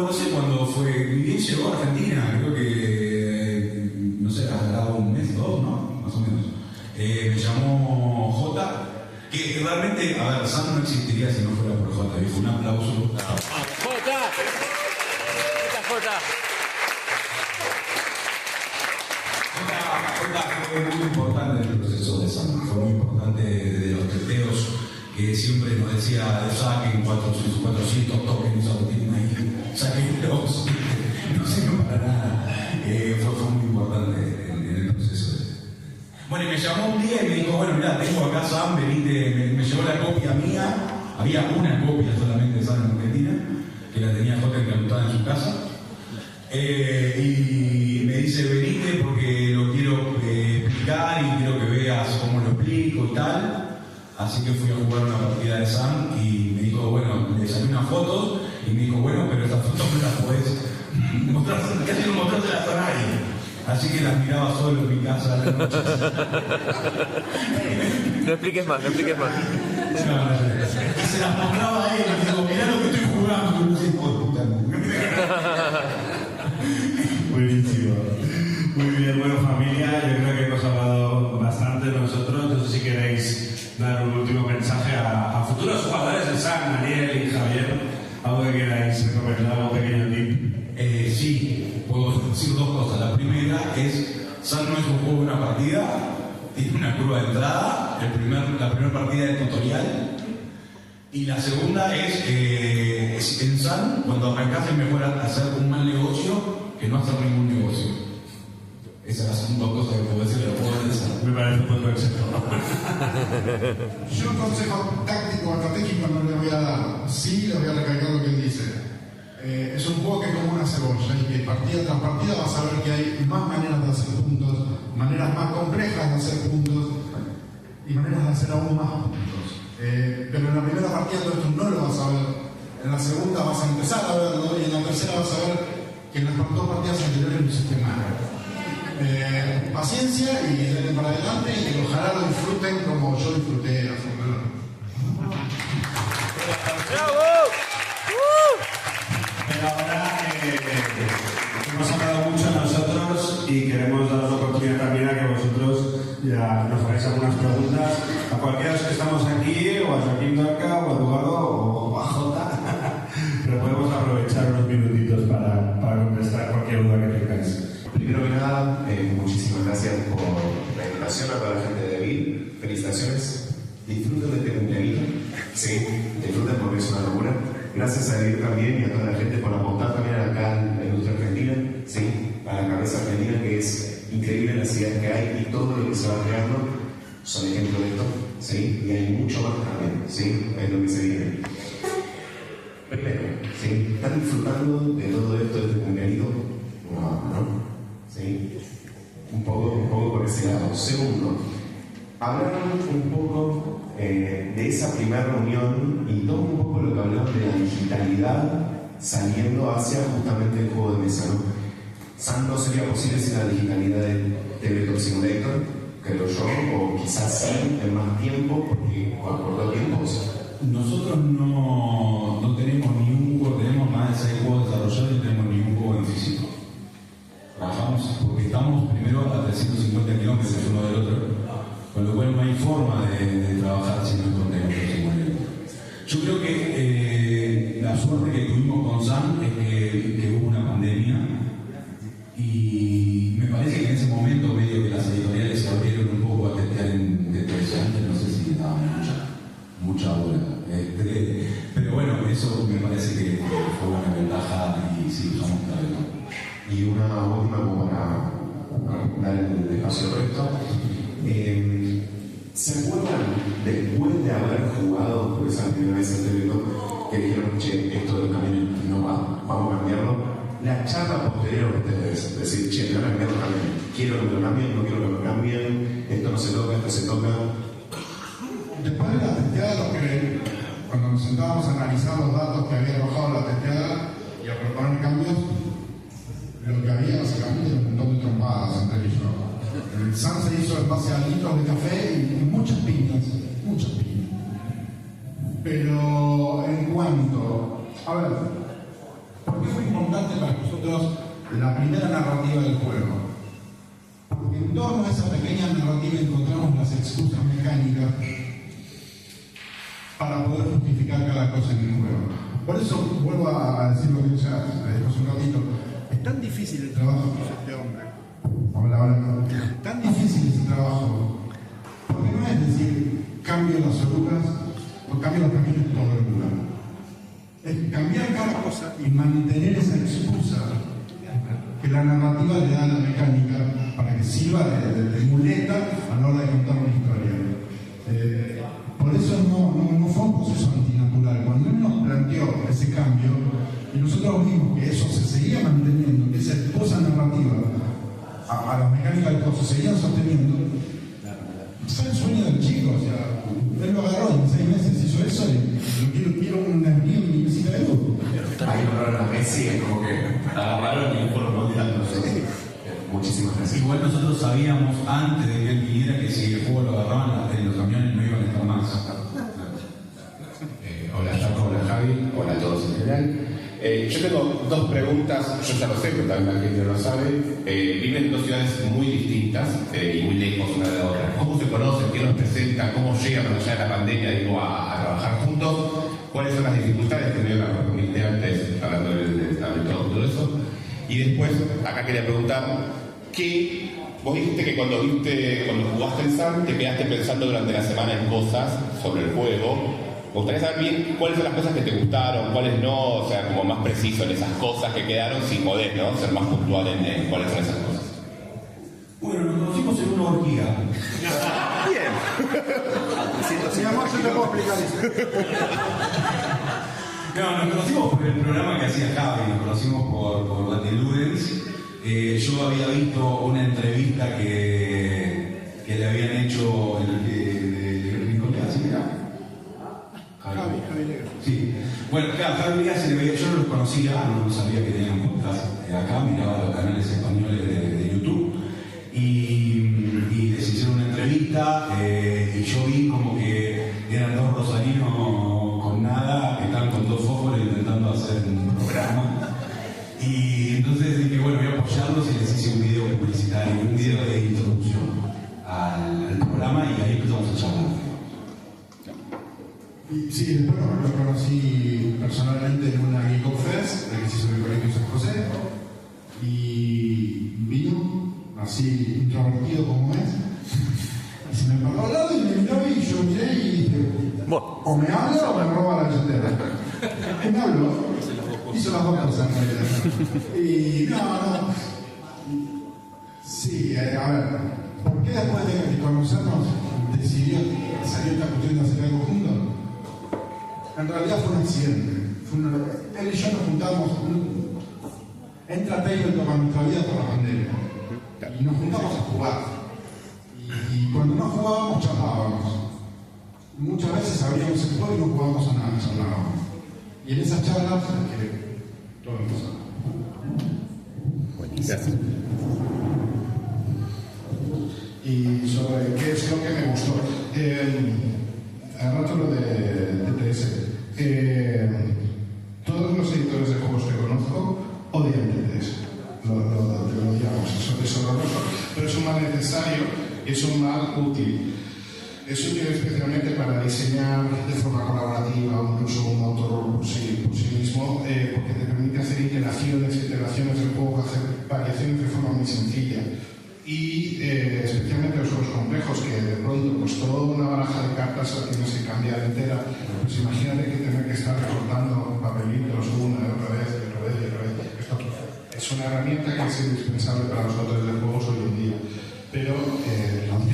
No sé cuándo fue. Mi bien llegó a Argentina, creo que, no sé, ha tardado un mes, 2, ¿no? Más o menos. Me llamó Jota, que realmente, a ver, Sam no existiría si no fuera por Jota, dijo un aplauso. ¡Jota! ¡Jota! Fue muy importante en el proceso de Sam, fue muy importante de los testeos que siempre nos decía, saquen 400 tokens o tienen ahí, saquenlos, no sirven para nada. Fue muy importante en el proceso ese. Bueno, y me llamó un día y me dijo, bueno, mira, tengo acá Sam, venite, me llevó la copia mía, había una copia solamente de Sam en Argentina, que la tenía Jota encantada en su casa. Y me dice, venite porque lo quiero explicar y quiero que veas cómo lo explico y tal. Así que fui a jugar una partida de Sam y me dijo, bueno, le saqué unas fotos y me dijo, bueno, pero estas fotos no las podés mostrar, casi no mostrárselas a nadie. Así que las miraba solo en mi casa a la noche. No expliques más, no expliques más. Y se las mostraba a él y digo, mirá lo que estoy jugando. No sé, hijo de puta. Buenísimo. Muy bien, bueno, familia, yo creo que San, Ariel y Javier, algo que queráis recomendar, un pequeño tip. Sí, puedo decir dos cosas. La primera es, San no es un juego de una partida, tiene una curva de entrada, la primera partida es tutorial. Y la segunda es en San, cuando arrancás es mejor hacer un mal negocio que no hacer ningún negocio. Esas son dos cosas que puedo decir, pero puedo pensar. Me parece un buen consejo. Yo un consejo táctico o estratégico no le voy a dar. Sí le voy a recalcar lo que él dice. Es un juego que es como una cebolla y que partida tras partida vas a ver que hay más maneras de hacer puntos, maneras más complejas de hacer puntos y maneras de hacer aún más puntos. Pero en la primera partida todo esto no lo vas a ver. En la segunda vas a empezar a verlo y en la tercera vas a ver que en las dos partidas anteriores lo hiciste mal. Paciencia y denle para adelante y ojalá lo disfruten como yo disfruté haciéndolo. Pero ahora hemos hablado mucho nosotros y queremos dar la oportunidad también a que vosotros ya nos hagáis algunas preguntas a cualquiera de los que estamos aquí, o a Joaquín Dorca, o a Eduardo, o a Jota. Pero podemos aprovechar unos minutitos para contestar cualquier duda que tengáis. Primero que nada, muchísimas gracias por la invitación a toda la gente de David. Felicitaciones. Disfruten de este cumpleaños. Sí, disfruten porque es una locura. Gracias a David también y a toda la gente por apostar también acá en la industria argentina. Sí, a la cabeza argentina, que es increíble las ideas que hay y todo lo que se va creando son ejemplos de esto. Sí, y hay mucho más también. Sí, es lo que se viene. Primero, ¿sí? ¿Están disfrutando de todo esto de este cumpleaños? No. ¿Sí? Un poco por ese lado. Segundo, hablaron un poco de esa primera reunión y todo un poco lo que hablaron de la digitalidad saliendo hacia justamente el juego de mesa, ¿no? San no sería posible sin la digitalidad del Tabletop Simulator, creo yo, o quizás sí en más tiempo, porque acordó tiempos. Nosotros no tenemos ni un juego, tenemos más de 6 juegos desarrollados y no tenemos ni un juego en físico. Trabajamos porque estamos primero a 350 kilómetros uno del otro, con lo cual no hay forma de trabajar si no encontramos los simuladores. Yo creo que la suerte que tuvimos con San es que hubo una pandemia y me parece que en ese momento medio que las editoriales se abrieron un poco a testear en antes, no sé si daban mucha hora. Pero bueno, eso me parece que fue una ventaja y sí, usamos Tabletop. Y una última como para dar el espacio al resto. ¿Se acuerdan después de haber jugado por esa primera vez en Tabletop que dijeron, che, esto del camino no va, vamos a cambiarlo? La charla posterior a ustedes, es decir, che, me van a cambiar los caminos, quiero que me lo cambien, no quiero que me lo cambien, esto no se toca, esto se toca. Después de la testeada, cuando nos sentábamos a analizar los datos que había arrojado la testeada y a proponer cambios, lo que había básicamente era un montón de trompadas entre ellos. El San se hizo en base a litros de café y muchas piñas. Pero en cuanto, a ver, ¿por qué fue importante para nosotros la primera narrativa del juego? Porque en torno a esa pequeña narrativa encontramos las excusas mecánicas para poder justificar cada cosa en el juego. Por eso vuelvo a decir lo que ya dijo hace un ratito. Es tan difícil el trabajo que hizo este hombre. Hola. Tan difícil ese trabajo. Porque no es decir, cambio las orugas o cambio los caminos todo el lugar. Es cambiar cada cosa y mantener esa excusa que la narrativa le da a la mecánica para que sirva de muleta a la hora de contar una historia. Por eso no fue un proceso antinatural. Cuando él nos planteó ese cambio, y nosotros vimos que eso se seguía manteniendo, que esa excusa narrativa a las mecánicas del juego se seguían sosteniendo, fue el sueño del chico. O sea, él lo agarró y en 6 meses hizo eso y quiero un envío y necesita de luz. Ahí nombraron a Messi, es como que agarraron y fueron moldeando. Muchísimas gracias. Igual nosotros sabíamos antes de que él viniera que si el juego lo agarraban en los camiones no iban a estar más. Hola Jaco, hola Javi, hola a todos en general. Yo tengo 2 preguntas, yo ya lo sé, pero también la gente no lo sabe. Viven en 2 ciudades muy distintas y muy lejos una de la otra. ¿Cómo se conocen? ¿Quién los presenta? ¿Cómo llegan cuando ya la pandemia a trabajar juntos? cuáles son las dificultades que me la proponiste antes, hablando del todo eso. Y después, acá quería preguntar, vos dijiste que cuando jugaste el SAR te quedaste pensando durante la semana en cosas sobre el juego. Me gustaría saber bien cuáles son las cosas que te gustaron, cuáles no, o sea, como más preciso en esas cosas que quedaron, si podés, ¿no? Ser más puntual en cuáles son esas cosas. Bueno, nos conocimos en una orgía. Mi amor, yo te puedo explicar eso. No, nos conocimos por el programa que hacía Javi, nos conocimos por Daniel Ludens. Yo había visto una entrevista que le habían hecho de Nicolás, ¿sí era? Javi Negro. Sí. Bueno, claro, Javi Díaz se le veía, yo no los conocía, no sabía que tenían un podcast acá, miraba los canales españoles de YouTube y les hicieron una entrevista y yo vi como que eran dos rosarinos con nada, que estaban con dos fósforos intentando hacer un programa. Y entonces dije, bueno, voy a apoyarlos y les hice un video publicitario, un video de introducción al programa y ahí empezamos a charlar. Y sí, después lo conocí personalmente en una Geek Fest, que se hizo en el Colegio San José, y vino así introvertido como es, y se me paró al lado y me miró y yo miré y dije, o me habla o me roba la billetera. Y me habló, hizo las dos cosas en realidad. Y no. Sí, a ver, ¿por qué después de conocernos decidió salir esta cuestión de hacer algo juntos? En realidad fue un accidente. Él y yo nos juntamos, entra Tabletop a nuestra vida por la pandemia. Y nos juntamos a jugar. Y cuando no jugábamos, charlábamos. Muchas veces abríamos el juego y no jugábamos a nada, charlábamos. Y en esas charlas es que todo empezó. Buenísimo. Y sobre qué es lo que me gustó. Al rato lo de TTS. Todos los editores de juegos que conozco odian TTS. Lo odiamos, eso es horroroso. Pero es un mal necesario, es un mal útil. Es útil especialmente para diseñar de forma colaborativa o incluso un autor por sí mismo, porque te permite hacer iteraciones del juego, hacer variaciones de forma muy sencilla. Y especialmente los juegos complejos, que de pronto pues toda una baraja de cartas la tienes que cambiar entera. Pues imagínate que tener que estar recortando papelitos una y otra vez. Esto es una herramienta que es indispensable para los autores de juegos hoy en día, pero lo odiamos.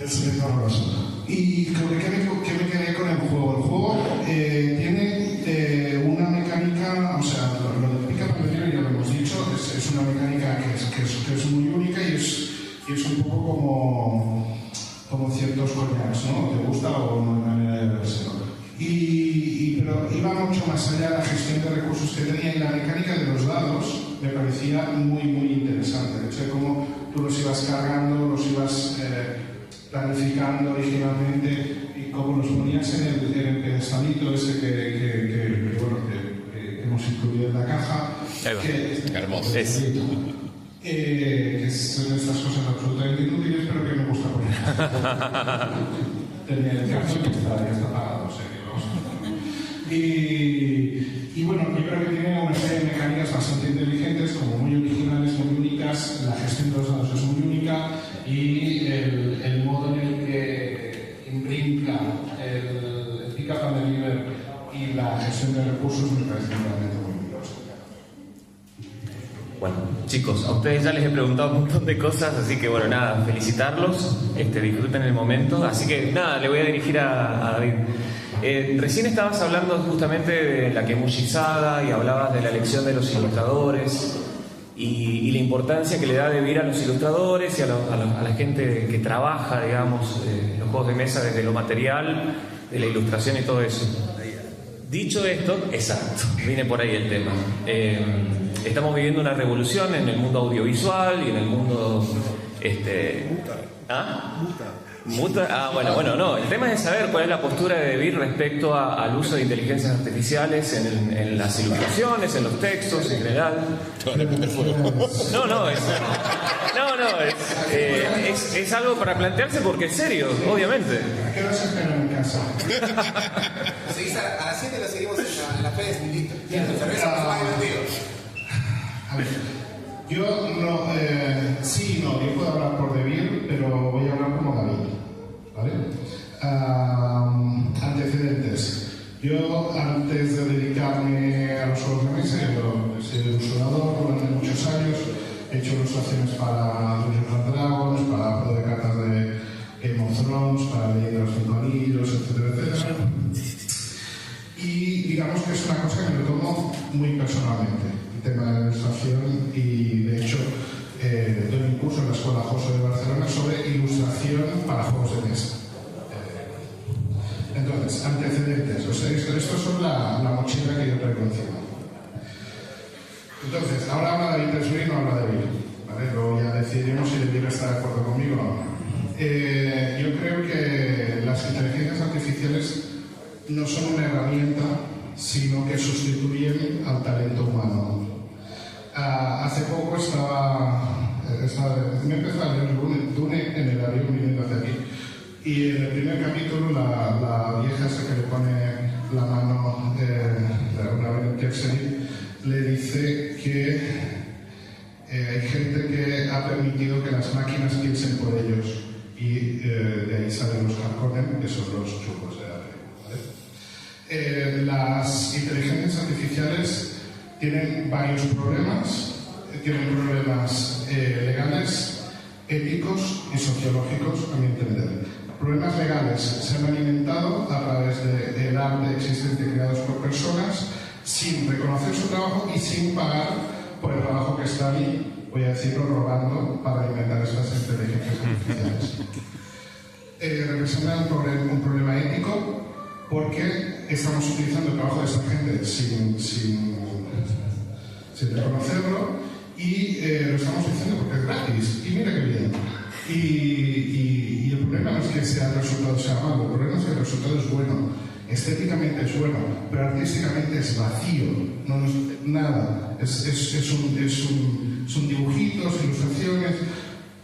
Es horroroso. Y ¿qué me quedé con el juego? El juego tiene una mecánica, o sea, lo del pick-up and delivery ya lo hemos dicho, es una mecánica que es muy única y es un poco como ciertos cognacs, ¿no? ¿Te gusta o no hay manera de verse? Pero iba mucho más allá de la gestión de recursos que tenía, y la mecánica de los dados me parecía muy, muy interesante. El hecho de cómo tú los ibas cargando, los ibas planificando originalmente y cómo los ponías en el pedestalito ese que hemos incluido en la caja. Qué hermoso. Que son estas cosas absolutamente inútiles, pero que me gusta poner. Tenía el caso que ya está pagado, o sea que vamos a... Y bueno, yo creo que tiene una serie de mecánicas bastante inteligentes, como muy originales, muy únicas. La gestión de los dados es muy única y el modo en el que imbrica el pick-up and deliver y la gestión de recursos me parece realmente muy curioso. Bueno, chicos, a ustedes ya les he preguntado un montón de cosas, así que bueno, nada, felicitarlos, disfruten el momento. Así que nada, le voy a dirigir a David. Recién estabas hablando justamente de la Kemushi Saga y hablabas de la elección de los ilustradores y la importancia que le da Devir a los ilustradores y a la gente que trabaja, digamos, los juegos de mesa, desde lo material, de la ilustración y todo eso. Dicho esto, exacto, viene por ahí el tema. Estamos viviendo una revolución en el mundo audiovisual y en el mundo... Bueno, no. El tema es saber cuál es la postura de DeVir respecto al uso de inteligencias artificiales en las ilustraciones, en los textos en general. Es algo para plantearse porque es serio, obviamente. ¿A qué hora se espera en casa? A las 7 la seguimos en la Fede y listo. La cerveza no se va a divertir. A ver, yo no, yo puedo hablar por DeVir, pero voy a hablar como David, ¿vale? Antecedentes. Yo, antes de dedicarme a los juegos de mesa, yo he sido ilustrador durante muchos años, he hecho ilustraciones para Dungeons & Dragons, para juegos de cartas de Game of Thrones, para Leyenda de los Cinco Anillos, etcétera. Y digamos que es una cosa que me lo tomo muy personalmente, el tema de la ilustración, y de hecho doy un curso en la Escuela José de Barcelona sobre ilustración para juegos de mesa. Entonces, antecedentes, o sea, estos son la mochila que yo traigo encima. Entonces, ahora habla David Tesler y no habla de Bill, ¿vale? Luego ya decidiremos si David está de acuerdo conmigo o no. Yo creo que las inteligencias artificiales no son una herramienta, sino que sustituyen al talento humano. Hace poco me empezó a leer Dune en el avión viniendo hacia aquí, y en el primer capítulo la vieja esa que le pone la mano una vez que le dice que hay gente que ha permitido que las máquinas piensen por ellos, y de ahí salen los Harkonnen, que son los chupos de la película, ¿vale? Las inteligencias artificiales tienen varios problemas. Tienen problemas legales, éticos y sociológicos, a mi entender. Problemas legales se han alimentado a través del arte existente creados por personas sin reconocer su trabajo y sin pagar por el trabajo que está ahí, voy a decirlo, robando para alimentar estas inteligencias artificiales. Representan un problema ético porque estamos utilizando el trabajo de esta gente sin reconocerlo, y lo estamos haciendo porque es gratis, y mira qué bien. Y el problema no es que el resultado sea malo, el problema es que el resultado es bueno, estéticamente es bueno, pero artísticamente es vacío, no es nada, son dibujitos, ilustraciones,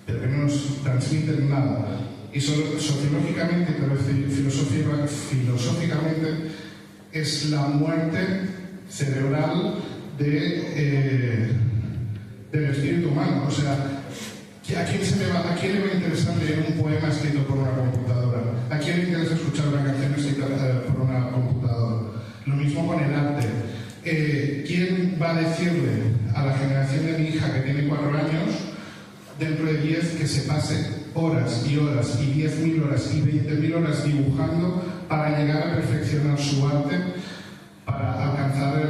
pero que no nos transmiten nada. Y sociológicamente, pero filosóficamente, es la muerte cerebral del espíritu humano. O sea, ¿a quién le va a interesar leer un poema escrito por una computadora? ¿A quién le interesa escuchar una canción escrita por una computadora? Lo mismo con el arte. ¿Quién va a decirle a la generación de mi hija que tiene 4 años, dentro de 10, que se pase horas y horas y 10.000 horas y 20.000 horas dibujando para llegar a perfeccionar su arte, para alcanzar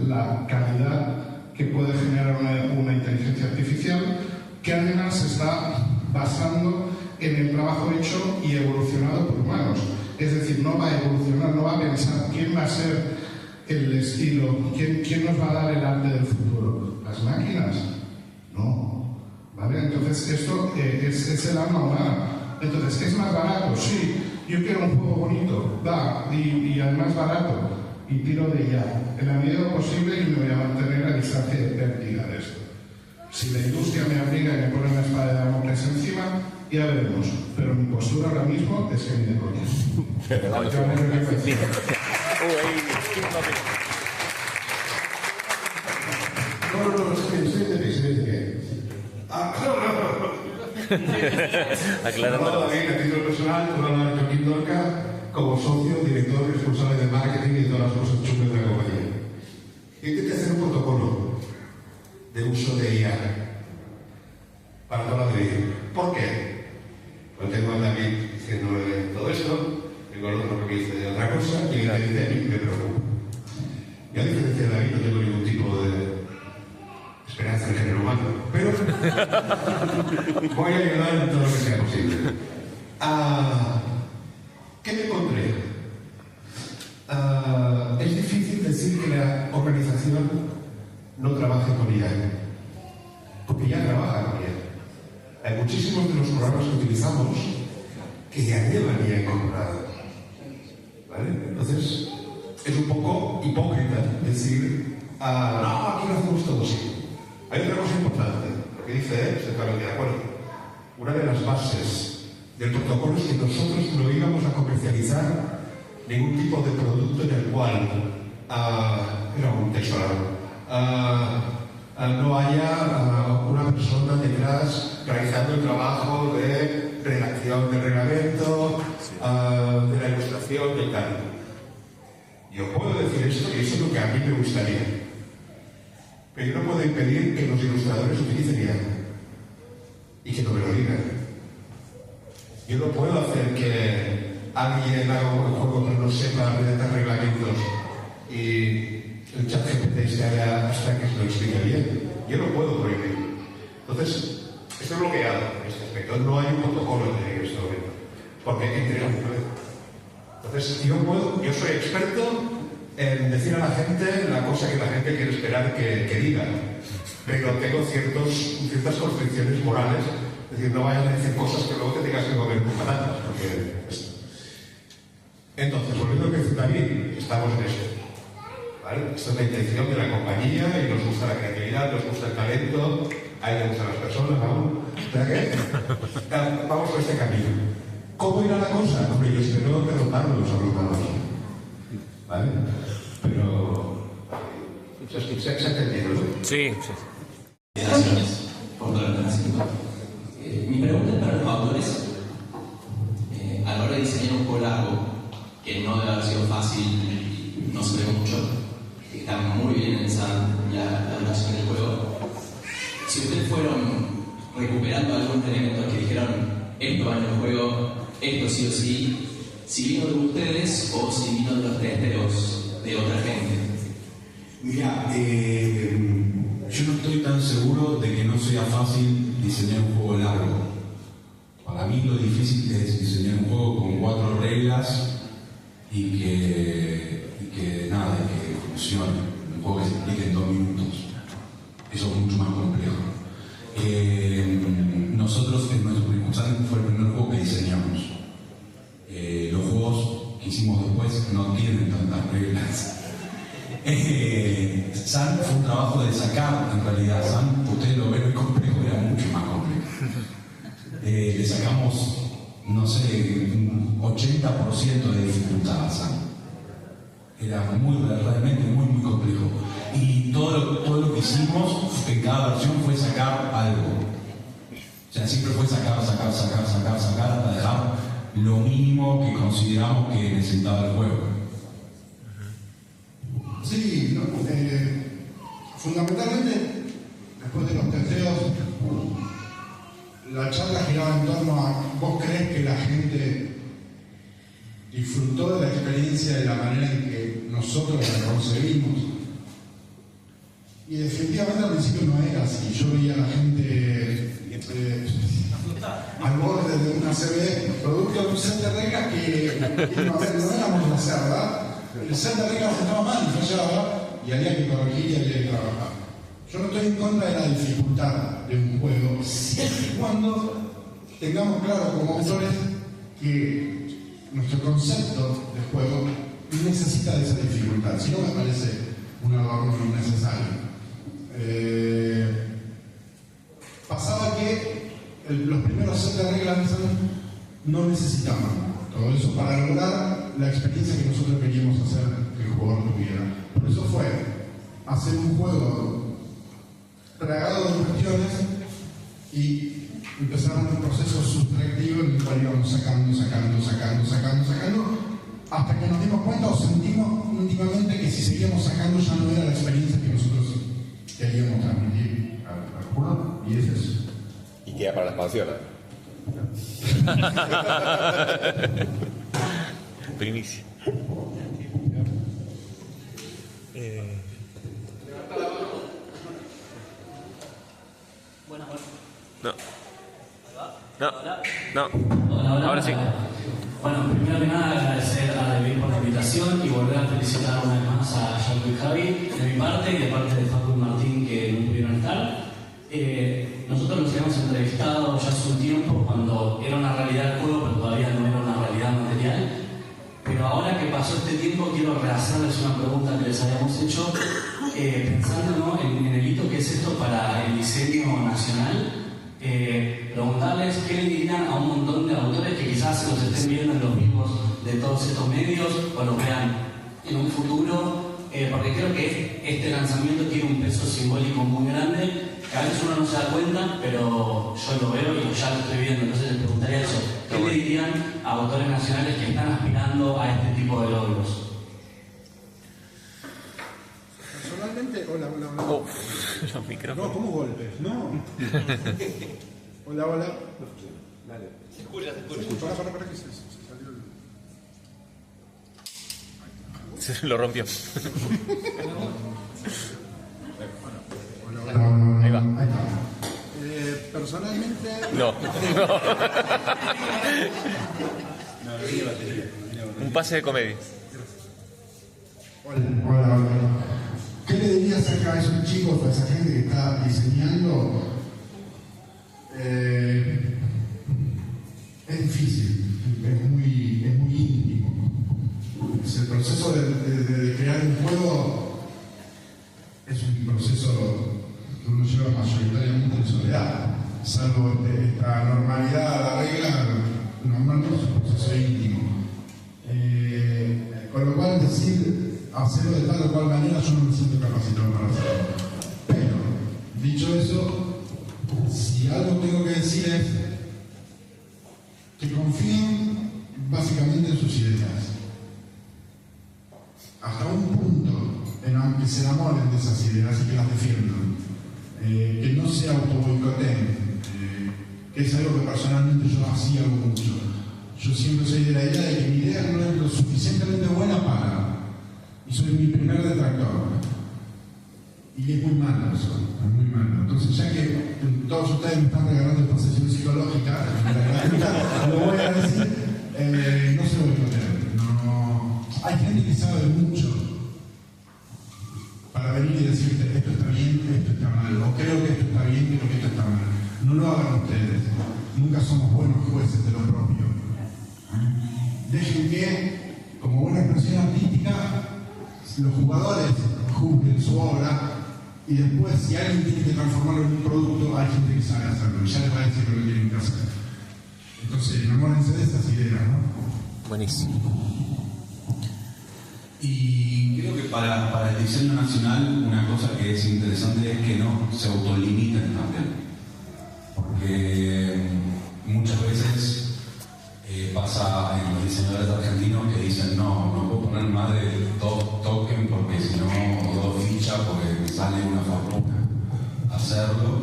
la calidad que puede generar una inteligencia artificial, que además se está basando en el trabajo hecho y evolucionado por humanos? Es decir, no va a evolucionar, no va a pensar quién va a ser el estilo, quién nos va a dar el arte del futuro. ¿Las máquinas? No. ¿Vale? Entonces, esto es el alma humana. Entonces, ¿es más barato? Sí. Yo quiero un juego bonito, y además barato, y tiro de ya. En la medida de lo posible, y me voy a mantener a distancia de pértiga de esto. Si la industria me obliga y me pone una espada de Damocles encima, ya veremos. Pero mi postura ahora mismo es que ni de coña. No, estoy de pie. Aclarando. Hola, David, a título personal, te voy a hablar de Joaquín Dorca como socio, director, responsable de marketing y de todas las cosas chulas de la compañía. Intenté hacer un protocolo de uso de IA para toda la vida. ¿Por qué? Pues tengo a David diciendo todo esto, tengo al otro que dice de otra cosa, y la diferencia a mí me preocupa. Yo, a diferencia de David, no tengo ningún tipo de esperanza en género humano, pero voy a ayudar en todo lo que sea posible. ¿Qué me encontré? Es difícil decir que la organización no trabaje con IA, porque ya trabaja con IA. Hay muchísimos de los programas que utilizamos que ya llevaría comprado. ¿Vale? Entonces, es un poco hipócrita decir, no, aquí lo hacemos todo así. Hay otra cosa importante, lo que dice él, estoy totalmente de acuerdo. Una de las bases del protocolo es que nosotros no íbamos a comercializar ningún tipo de producto en el cual era un texto no haya una persona detrás realizando el trabajo de redacción del reglamento, de la ilustración y tal. Yo puedo decir esto y eso es lo que a mí me gustaría. Pero yo no puedo impedir que los ilustradores utilicen IA y que no me lo digan. Yo no puedo hacer que alguien haga un juego que no sepa redactar reglamentos y el chat GPT esté hasta que se lo explique bien. Yo no puedo prohibir. Entonces, esto es bloqueado en este aspecto. No hay un protocolo en este momento. Porque entre entonces, yo soy experto en decir a la gente la cosa que la gente quiere esperar que diga. Pero tengo ciertas constricciones morales. Es decir, no vayan a decir cosas que luego te tengas que comer con patatas. Entonces, volviendo a lo que dice David, estamos en esto. ¿Vale? Esta es la intención de la compañía y nos gusta la creatividad, nos gusta el talento, a ella le gustan las personas, aún. O sea que vamos por este camino. ¿Cómo irá la cosa? Hombre, yo espero derrotarlo los agrupados. ¿Vale? Pero... ¿Se ha entendido, no? Sí. Gracias por todo lo que hacen. Mi pregunta es para los autores. A la hora de diseñar un juego largo, que no debe haber sido fácil, no se ve mucho, está muy bien en la duración del juego. Si ustedes fueron recuperando algunos elementos que dijeron, esto va en el juego, esto sí o sí, si vino de ustedes o si vino de los testeros de otra gente. Mira, yo no estoy tan seguro de que no sea fácil diseñar un juego largo. Para mí lo difícil es diseñar un juego con 4 reglas y que funcione. Un juego que se explique en 2 minutos. Eso es mucho más complejo. Nosotros, en nuestro San fue el primer juego que diseñamos. Los juegos que hicimos después no tienen tantas reglas. San fue un trabajo de sacar, en realidad. San, ustedes lo ven muy complejo, era mucho más complejo. Le sacamos, no sé, un 80% de dificultad a San. Era realmente muy complejo. Y todo lo que hicimos en cada versión fue sacar algo. O sea, siempre fue sacar hasta dejar lo mínimo que consideramos que necesitaba el juego. Sí, fundamentalmente, después de los testeos, la charla giraba en torno a ¿vos crees que la gente disfrutó de la experiencia de la manera en que nosotros la concebimos? Y definitivamente al principio no era así. Yo veía a la gente al borde de una CB, producto de un set de reglas que no éramos la CER, ¿verdad? El set de reglas estaba mal, y había que corregir y había que trabajar. Yo no estoy en contra de la dificultad de un juego, siempre y cuando tengamos claro como autores que nuestro concepto de juego necesita de esa dificultad. Si no, me parece un adorno innecesario. Pasaba que los primeros set de reglas no necesitaban todo eso para lograr la experiencia que nosotros queríamos hacer que el jugador tuviera. Por eso fue hacer un juego plagado de cuestiones y empezar un proceso sustractivo en el cual íbamos sacando, hasta que nos dimos cuenta o sentimos íntimamente que si seguíamos sacando ya no era la experiencia que nosotros queríamos transmitir al jugador. Y es eso. Y queda para la expansión. Primicia. No. Ahora sí. Bueno, primero que nada agradecer a David por la invitación y volver a felicitar una vez más a Jaco y Javi de mi parte y de parte de Facu y Martín que no pudieron estar. Nosotros nos habíamos entrevistado ya hace un tiempo cuando era una realidad el juego, pero todavía no era quiero rehacerles una pregunta que les habíamos hecho, pensando, ¿no?, en el hito que es esto para el diseño nacional. Preguntarles qué le dirían a un montón de autores que quizás los estén viendo en los vivos de todos estos medios o los vean en un futuro, porque creo que este lanzamiento tiene un peso simbólico muy grande, que a veces uno no se da cuenta, pero yo lo veo y ya lo estoy viendo. Entonces les preguntaría eso: ¿qué le dirían a autores nacionales que están aspirando a este tipo de logros? Personalmente, hola. Los micrófonos. No, ¿cómo golpes? No. Hola. Dale. Se escucha. Para que se salió el... Se lo rompió. Hola. Ahí va. Personalmente... No. Un pase de comedia. Hola. ¿Qué le dirías acá a esos chicos, a esa gente que está diseñando? Es difícil, es muy íntimo. El proceso de crear un juego es un proceso que uno lleva mayoritariamente en soledad, salvo esta normalidad, la regla, normalmente es un proceso íntimo. Con lo cual hacerlo de tal o cual manera yo no me siento capacitado para hacerlo. Pero, dicho eso, si algo tengo que decir es que confíen básicamente en sus ideas. Hasta un punto en que se enamoren de esas ideas y que las defiendan. Que no se autoboicoteen. Que es algo que personalmente yo así hago mucho. Yo siempre soy de la idea de que mi idea no es lo suficientemente buena para... Y soy mi primer detractor. Y es muy malo eso, es muy malo. Entonces, ya que todos ustedes me están regalando esta sesión psicológica, lo voy a decir, no se boicoteen. No. Hay gente que sabe mucho para venir y decirte esto está bien, esto está mal, o creo que esto está bien, creo que esto está mal. No lo hagan ustedes. Nunca somos buenos jueces de lo propio. Dejen que, como buena expresión artística, los jugadores juzguen su obra y después, si alguien tiene que transformarlo en un producto, hay gente que sabe hacerlo y ya les va a decir lo que tienen que hacer. Entonces, enamórense de estas ideas, ¿no? Buenísimo. Y creo que para el diseño nacional una cosa que es interesante es que no se autolimiten también. Porque muchas veces pasa en los diseñadores argentinos que dicen no puedo poner más de 2 tokens porque si no, o 2 fichas porque me sale una fortuna hacerlo,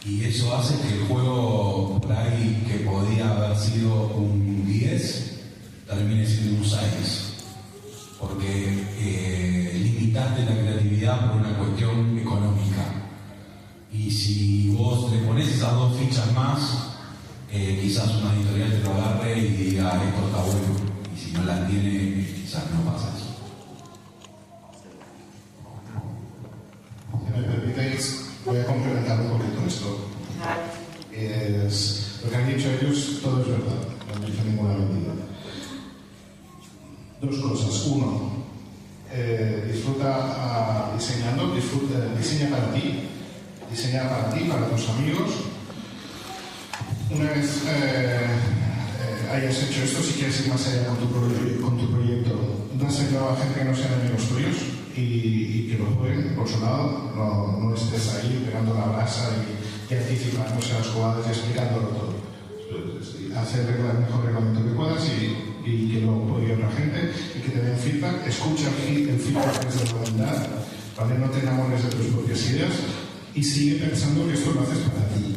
y eso hace que el juego por ahí que podía haber sido un 10 termine siendo un 6, porque limitaste la creatividad por una cuestión económica. Y si vos le pones esas 2 fichas más, quizás una editorial te lo agarre y diga esto está bueno, y si no las tiene, quizás no pasa eso. Si me permitéis, voy a complementar un poquito esto. Lo que han dicho ellos, todo es verdad, no han dicho ninguna mentira. 2 cosas. 1, disfruta diseñando, diseña para ti, para tus amigos. Una vez hayas hecho esto, si quieres ir más allá con tu proyecto, dáselo a gente que no sean amigos tuyos y que lo jueguen por su lado. No estés ahí pegando la brasa y anticipándose a las jugadas y explicándolo todo. Hacer el mejor reglamento que puedas y que lo juegue otra gente y que te den feedback. Escucha el feedback desde la humildad, ¿vale? No te enamores de tus propias ideas y sigue pensando que esto lo haces para ti,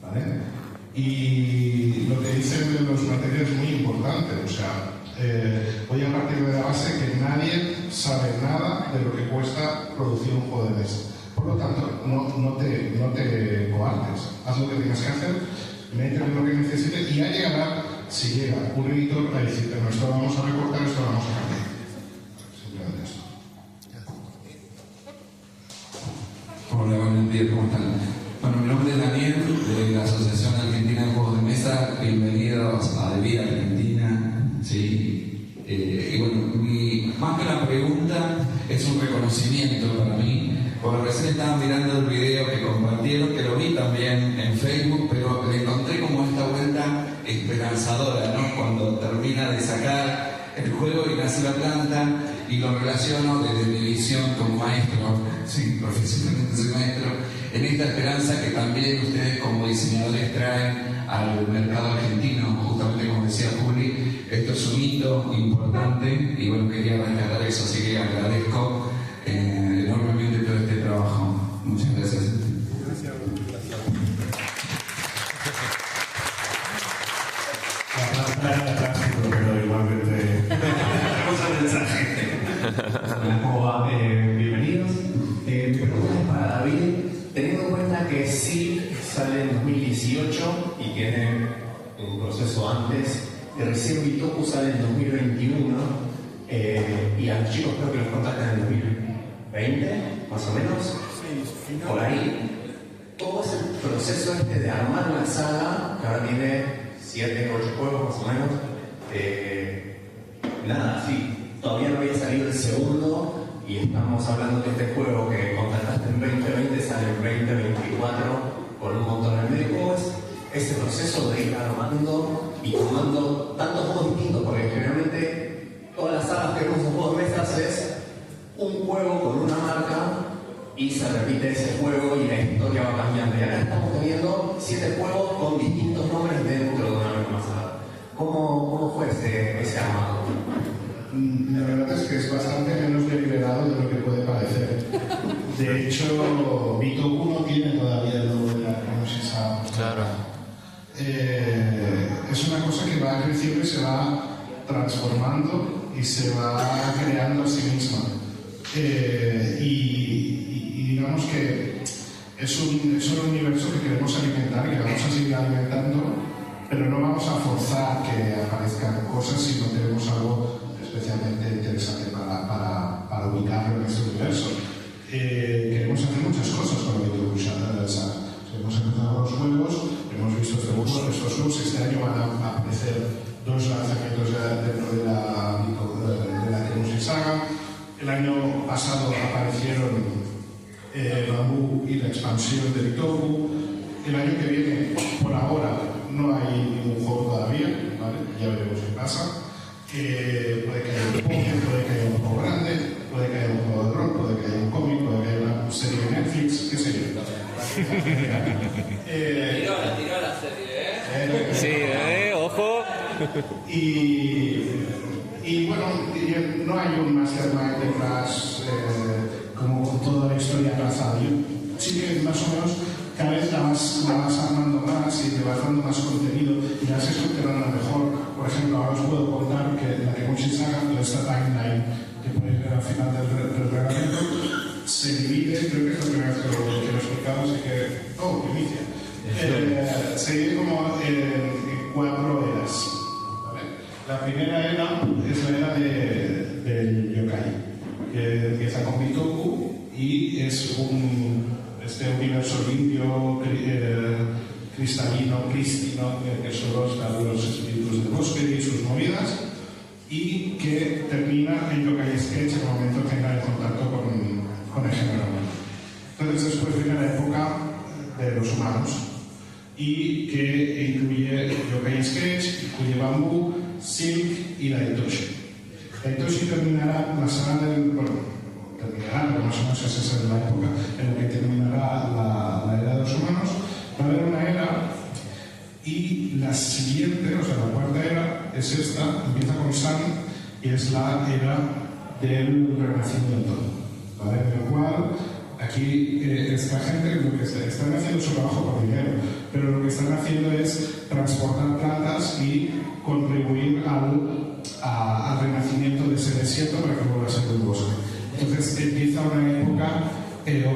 ¿vale? Y lo que dicen de los materiales es muy importante, o sea, voy a partir de la base que nadie sabe nada de lo que cuesta producir un juego de mesa. Por lo tanto, no te coartes, haz lo que tengas que hacer, métele lo que necesites y ya llegará, si llega un editor a decirte, no, esto lo vamos a recortar, esto lo vamos a cambiar. Simplemente eso. Hola, buenos días, ¿cómo están? Bueno, mi nombre es Daniel, de la Asociación Argentina de Juegos de Mesa. Bienvenidos a De Vida Argentina. Sí. Y bueno, es un reconocimiento para mí, porque recién estaba mirando el video que compartieron, que lo vi también en Facebook, pero le encontré como esta vuelta esperanzadora, ¿no? Cuando termina de sacar el juego y nace la planta, y lo relaciono desde mi visión como maestro, sí, profesionalmente soy maestro, en esta esperanza que también ustedes como diseñadores traen al mercado argentino, justamente como decía Juli, esto es un hito importante y bueno, quería rescatar eso, así que agradezco enormemente todo este trabajo. Muchas gracias. Pero igualmente tenemos el mensaje. Hola, ¿cómo va? Bienvenidos. Mi pregunta es para David. Teniendo en cuenta que Silk sale en 2018 y tiene un proceso antes, y recién Bitoku sale en 2021, y a los chicos creo que los contactan en 2020, más o menos, por ahí. Todo ese proceso de armar una saga, que ahora tiene 7, 8 juegos más o menos, nada, sí, todavía no había salido el segundo y estamos hablando de este juego que contrataste en 2020, sale en 2024 con un montón de medio. ¿Cómo es ese proceso de ir armando y tomando tantos juegos distintos? Porque generalmente todas las sagas que vemos en juegos de mesas es un juego con una marca y se repite ese juego y la historia va cambiando. Y acá estamos teniendo 7 juegos con distintos nombres dentro de una misma saga. ¿Cómo fue ese armado? La verdad es que es bastante menos deliberado de lo que puede parecer. De hecho, Bitoku no tiene todavía el logo de la Arcanosisa. Claro. Es una cosa que va creciendo y se va transformando y se va creando a sí misma. Y digamos que es un universo que queremos alimentar y que vamos a seguir alimentando, pero no vamos a forzar que aparezcan cosas si no tenemos algo especialmente interesante para ubicarlo en este universo. Queremos hacer muchas cosas con el Bitoku Saga. Hemos empezado los juegos, hemos visto estos juegos. Este año van a aparecer 2 lanzamientos dentro de la Bitoku Saga. El año pasado aparecieron Bambú y la expansión de Bitoku. El año que viene, por ahora, no hay ningún juego todavía, ¿vale? Ya veremos qué pasa. Puede que haya un póker, puede que haya un juego grande, puede que haya un juego de rol, puede que haya un cómic, puede que haya una serie de Netflix, qué sé yo. Tiró la serie, Sí, ojo. Y bueno, no hay un mastermind detrás como con toda la historia trazada. Sí que más o menos cada vez la vas armando más y te vas dando más contenido y la vas estructurando mejor. Por ejemplo, ahora os puedo contar que la Temuchi Saga, esta timeline que podéis ver al final del reglamento, se divide, creo que es la primera vez que lo explicamos, así que... ¡Oh, primicia! Se divide como en 4 eras. ¿Vale? La primera era es la era del yokai, que empieza con Bitoku y es este universo limpio, cristalino, prístino, que son los espíritus del bosque y sus movidas, y que termina en Yokai Sketch en el momento que entra en contacto con el género humano. Entonces después viene la época de los humanos, y que incluye Yokai Sketch, incluye Bambú, Silk y Daitoshi. Daitoshi terminará la saga terminará, pero más o menos esa es la época en la que terminará la era de los humanos. Va a haber una era y la siguiente, o sea, la cuarta era es esta, empieza con San y es la era del Renacimiento, ¿vale? En el cual aquí esta gente lo que están haciendo su trabajo por dinero, pero lo que están haciendo es transportar plantas y contribuir al renacimiento de ese desierto para que vuelva a ser un bosque. Entonces empieza una época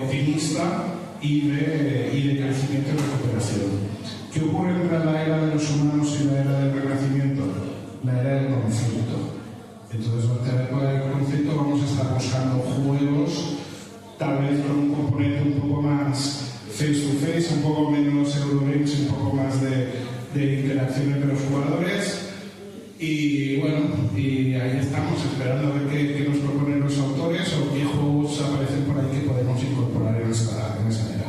optimista y de crecimiento y recuperación. ¿Qué ocurre entre la era de los humanos y la era del renacimiento? La era del conocimiento. Entonces, durante la época del conocimiento vamos a estar buscando juegos, tal vez con un componente un poco más face to face, un poco menos Eurogames, un poco más de interacción entre los jugadores. Y bueno, y ahí estamos esperando a ver qué nos proponen los autores o qué modos aparecen por ahí que podemos incorporar en esa era.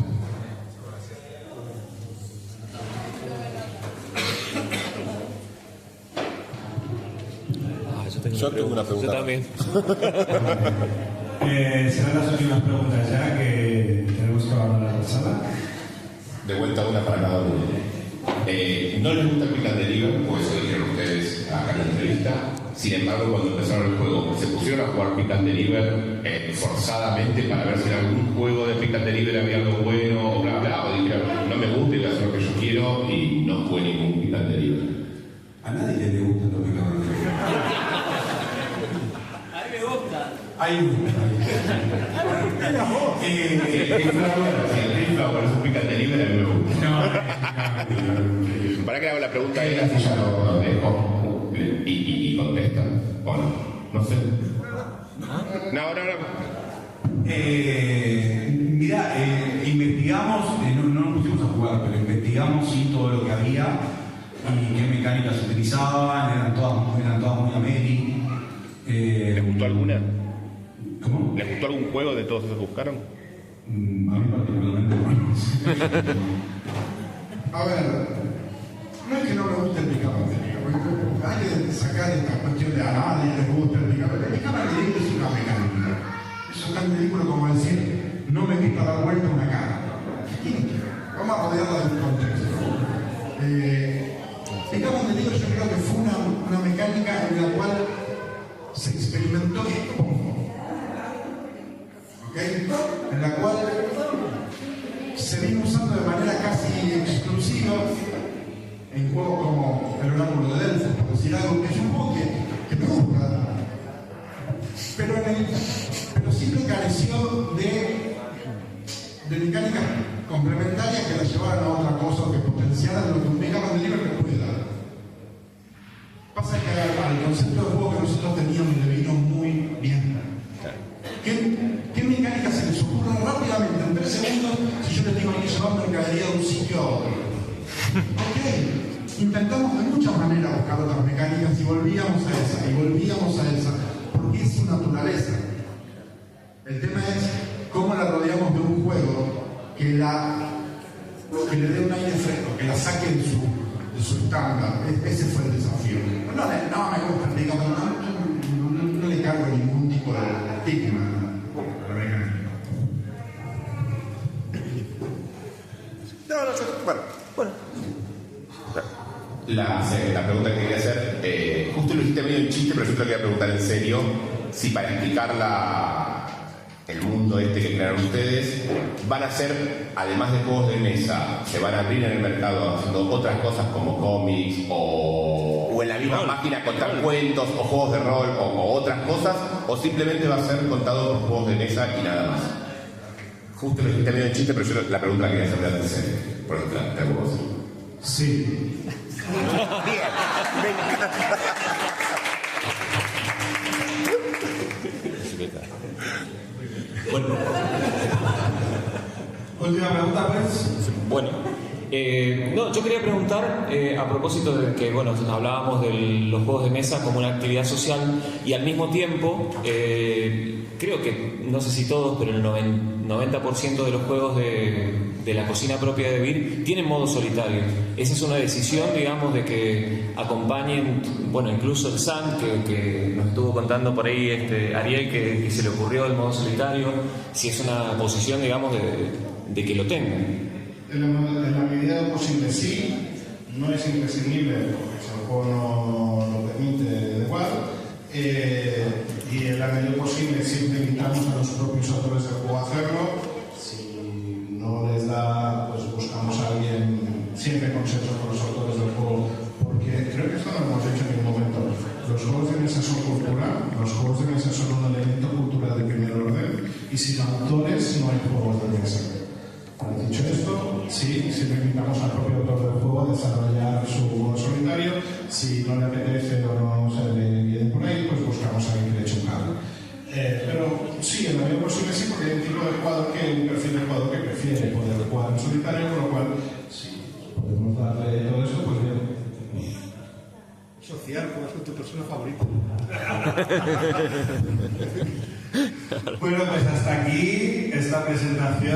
Yo tengo una pregunta. Yo también. Serán las últimas preguntas ya que tenemos que abandonar la sala. De vuelta una para cada uno. No les gusta el pick and deliver, pues eso dijeron ustedes acá en la entrevista. Sin embargo, cuando empezaron el juego, se pusieron a jugar pick and deliver forzadamente para ver si en algún juego de pick and deliver había algo bueno o bla bla, o dijeron, no me gusta y voy a hacer lo que yo quiero y no fue ningún pick and deliver. A nadie le gusta los pick and deliver. A mí me gusta. Hay un... El Flower es un pick and deliver, a mí me gusta. Para que hago la pregunta y así ya lo dejo y contestan. ¿O no? No sé. No. Mirá, investigamos, no nos pusimos a jugar, pero investigamos sí todo lo que había y qué mecánicas se utilizaban, eran todas muy ameri. ¿Les gustó alguna? ¿Cómo? ¿Les gustó algún juego de todos esos que buscaron? A mí particularmente no. A ver, no es que no me guste el pick-up, hay que sacar esta cuestión de a nadie le gusta el pick-up. El pick-up es una mecánica. Eso es tan ridículo como decir, no me quita la vuelta una cara. Vamos a rodearla de un contexto. Pick-up yo creo que fue una mecánica en la cual se experimentó poco. ¿Ok? En la cual se vino usando de manera casi exclusiva en juegos como el Oráculo de Delfos, por decir algo, que es un juego que me gusta, pero siempre careció de mecánicas complementarias que la llevaran a otra cosa o que potenciaran lo que un pick-up and deliver me puede dar. Pasa que al concepto de juego que nosotros teníamos le vino muy bien. ¿Qué mecánica se les ocurre rápidamente en 3 segundos si yo les digo hay que llevar mercadería de un sitio a otro? Ok, intentamos de muchas maneras buscar otras mecánicas y volvíamos a esa, porque es su naturaleza. El tema es cómo la rodeamos de un juego que le dé un aire fresco, que la saque de su estándar. Ese fue el desafío. No me gusta, digamos, no le cargo ningún tipo de estigma a la mecánica. Bueno. La pregunta que quería hacer, justo lo hiciste medio en chiste, pero yo te lo quería preguntar en serio, si para explicar el mundo este que crearon ustedes, van a ser, además de juegos de mesa, se van a abrir en el mercado haciendo otras cosas como cómics o en la misma página contar cuentos o juegos de rol o otras cosas, o simplemente va a ser contado por juegos de mesa y nada más. Justo lo dijiste medio en chiste, pero yo la pregunta la quería hacer de antes, por eso te hago vos. Sí. Bien, me encanta. Bueno. Última pregunta, pues. Bueno. No, yo quería preguntar a propósito de que, bueno, hablábamos de los juegos de mesa como una actividad social y al mismo tiempo, creo que, no sé si todos, pero el 90% de los juegos de la cocina propia de Vir tienen modo solitario. Esa es una decisión, digamos, de que acompañen, bueno, incluso el Sam, que nos estuvo contando por ahí, Ariel, que se le ocurrió el modo solitario, si es una posición, digamos, de que lo tengan. En la medida de lo posible sí, no es imprescindible porque si el juego no lo permite igual, y en la medida de lo posible siempre invitamos a los propios autores del juego a hacerlo. Si no les da, pues buscamos a alguien, siempre consenso con los autores del juego, porque creo que esto no lo hemos hecho en ningún momento. Los juegos de mesa son cultura, los juegos de mesa son un elemento cultural de primer orden, y sin autores no hay juegos de mesa. Dicho esto, sí, siempre invitamos al propio autor del juego a desarrollar su modo solitario. Si no le apetece o no se le viene por ahí, pues buscamos a alguien que le eche un cable. Pero sí, en la medida posible sí, porque hay un tipo de jugador un perfil de jugador que prefiere poder jugar en solitario, con lo cual, si podemos darle todo eso, pues bien. Social, ¿cuál es tu persona favorita? Bueno, pues hasta aquí esta presentación.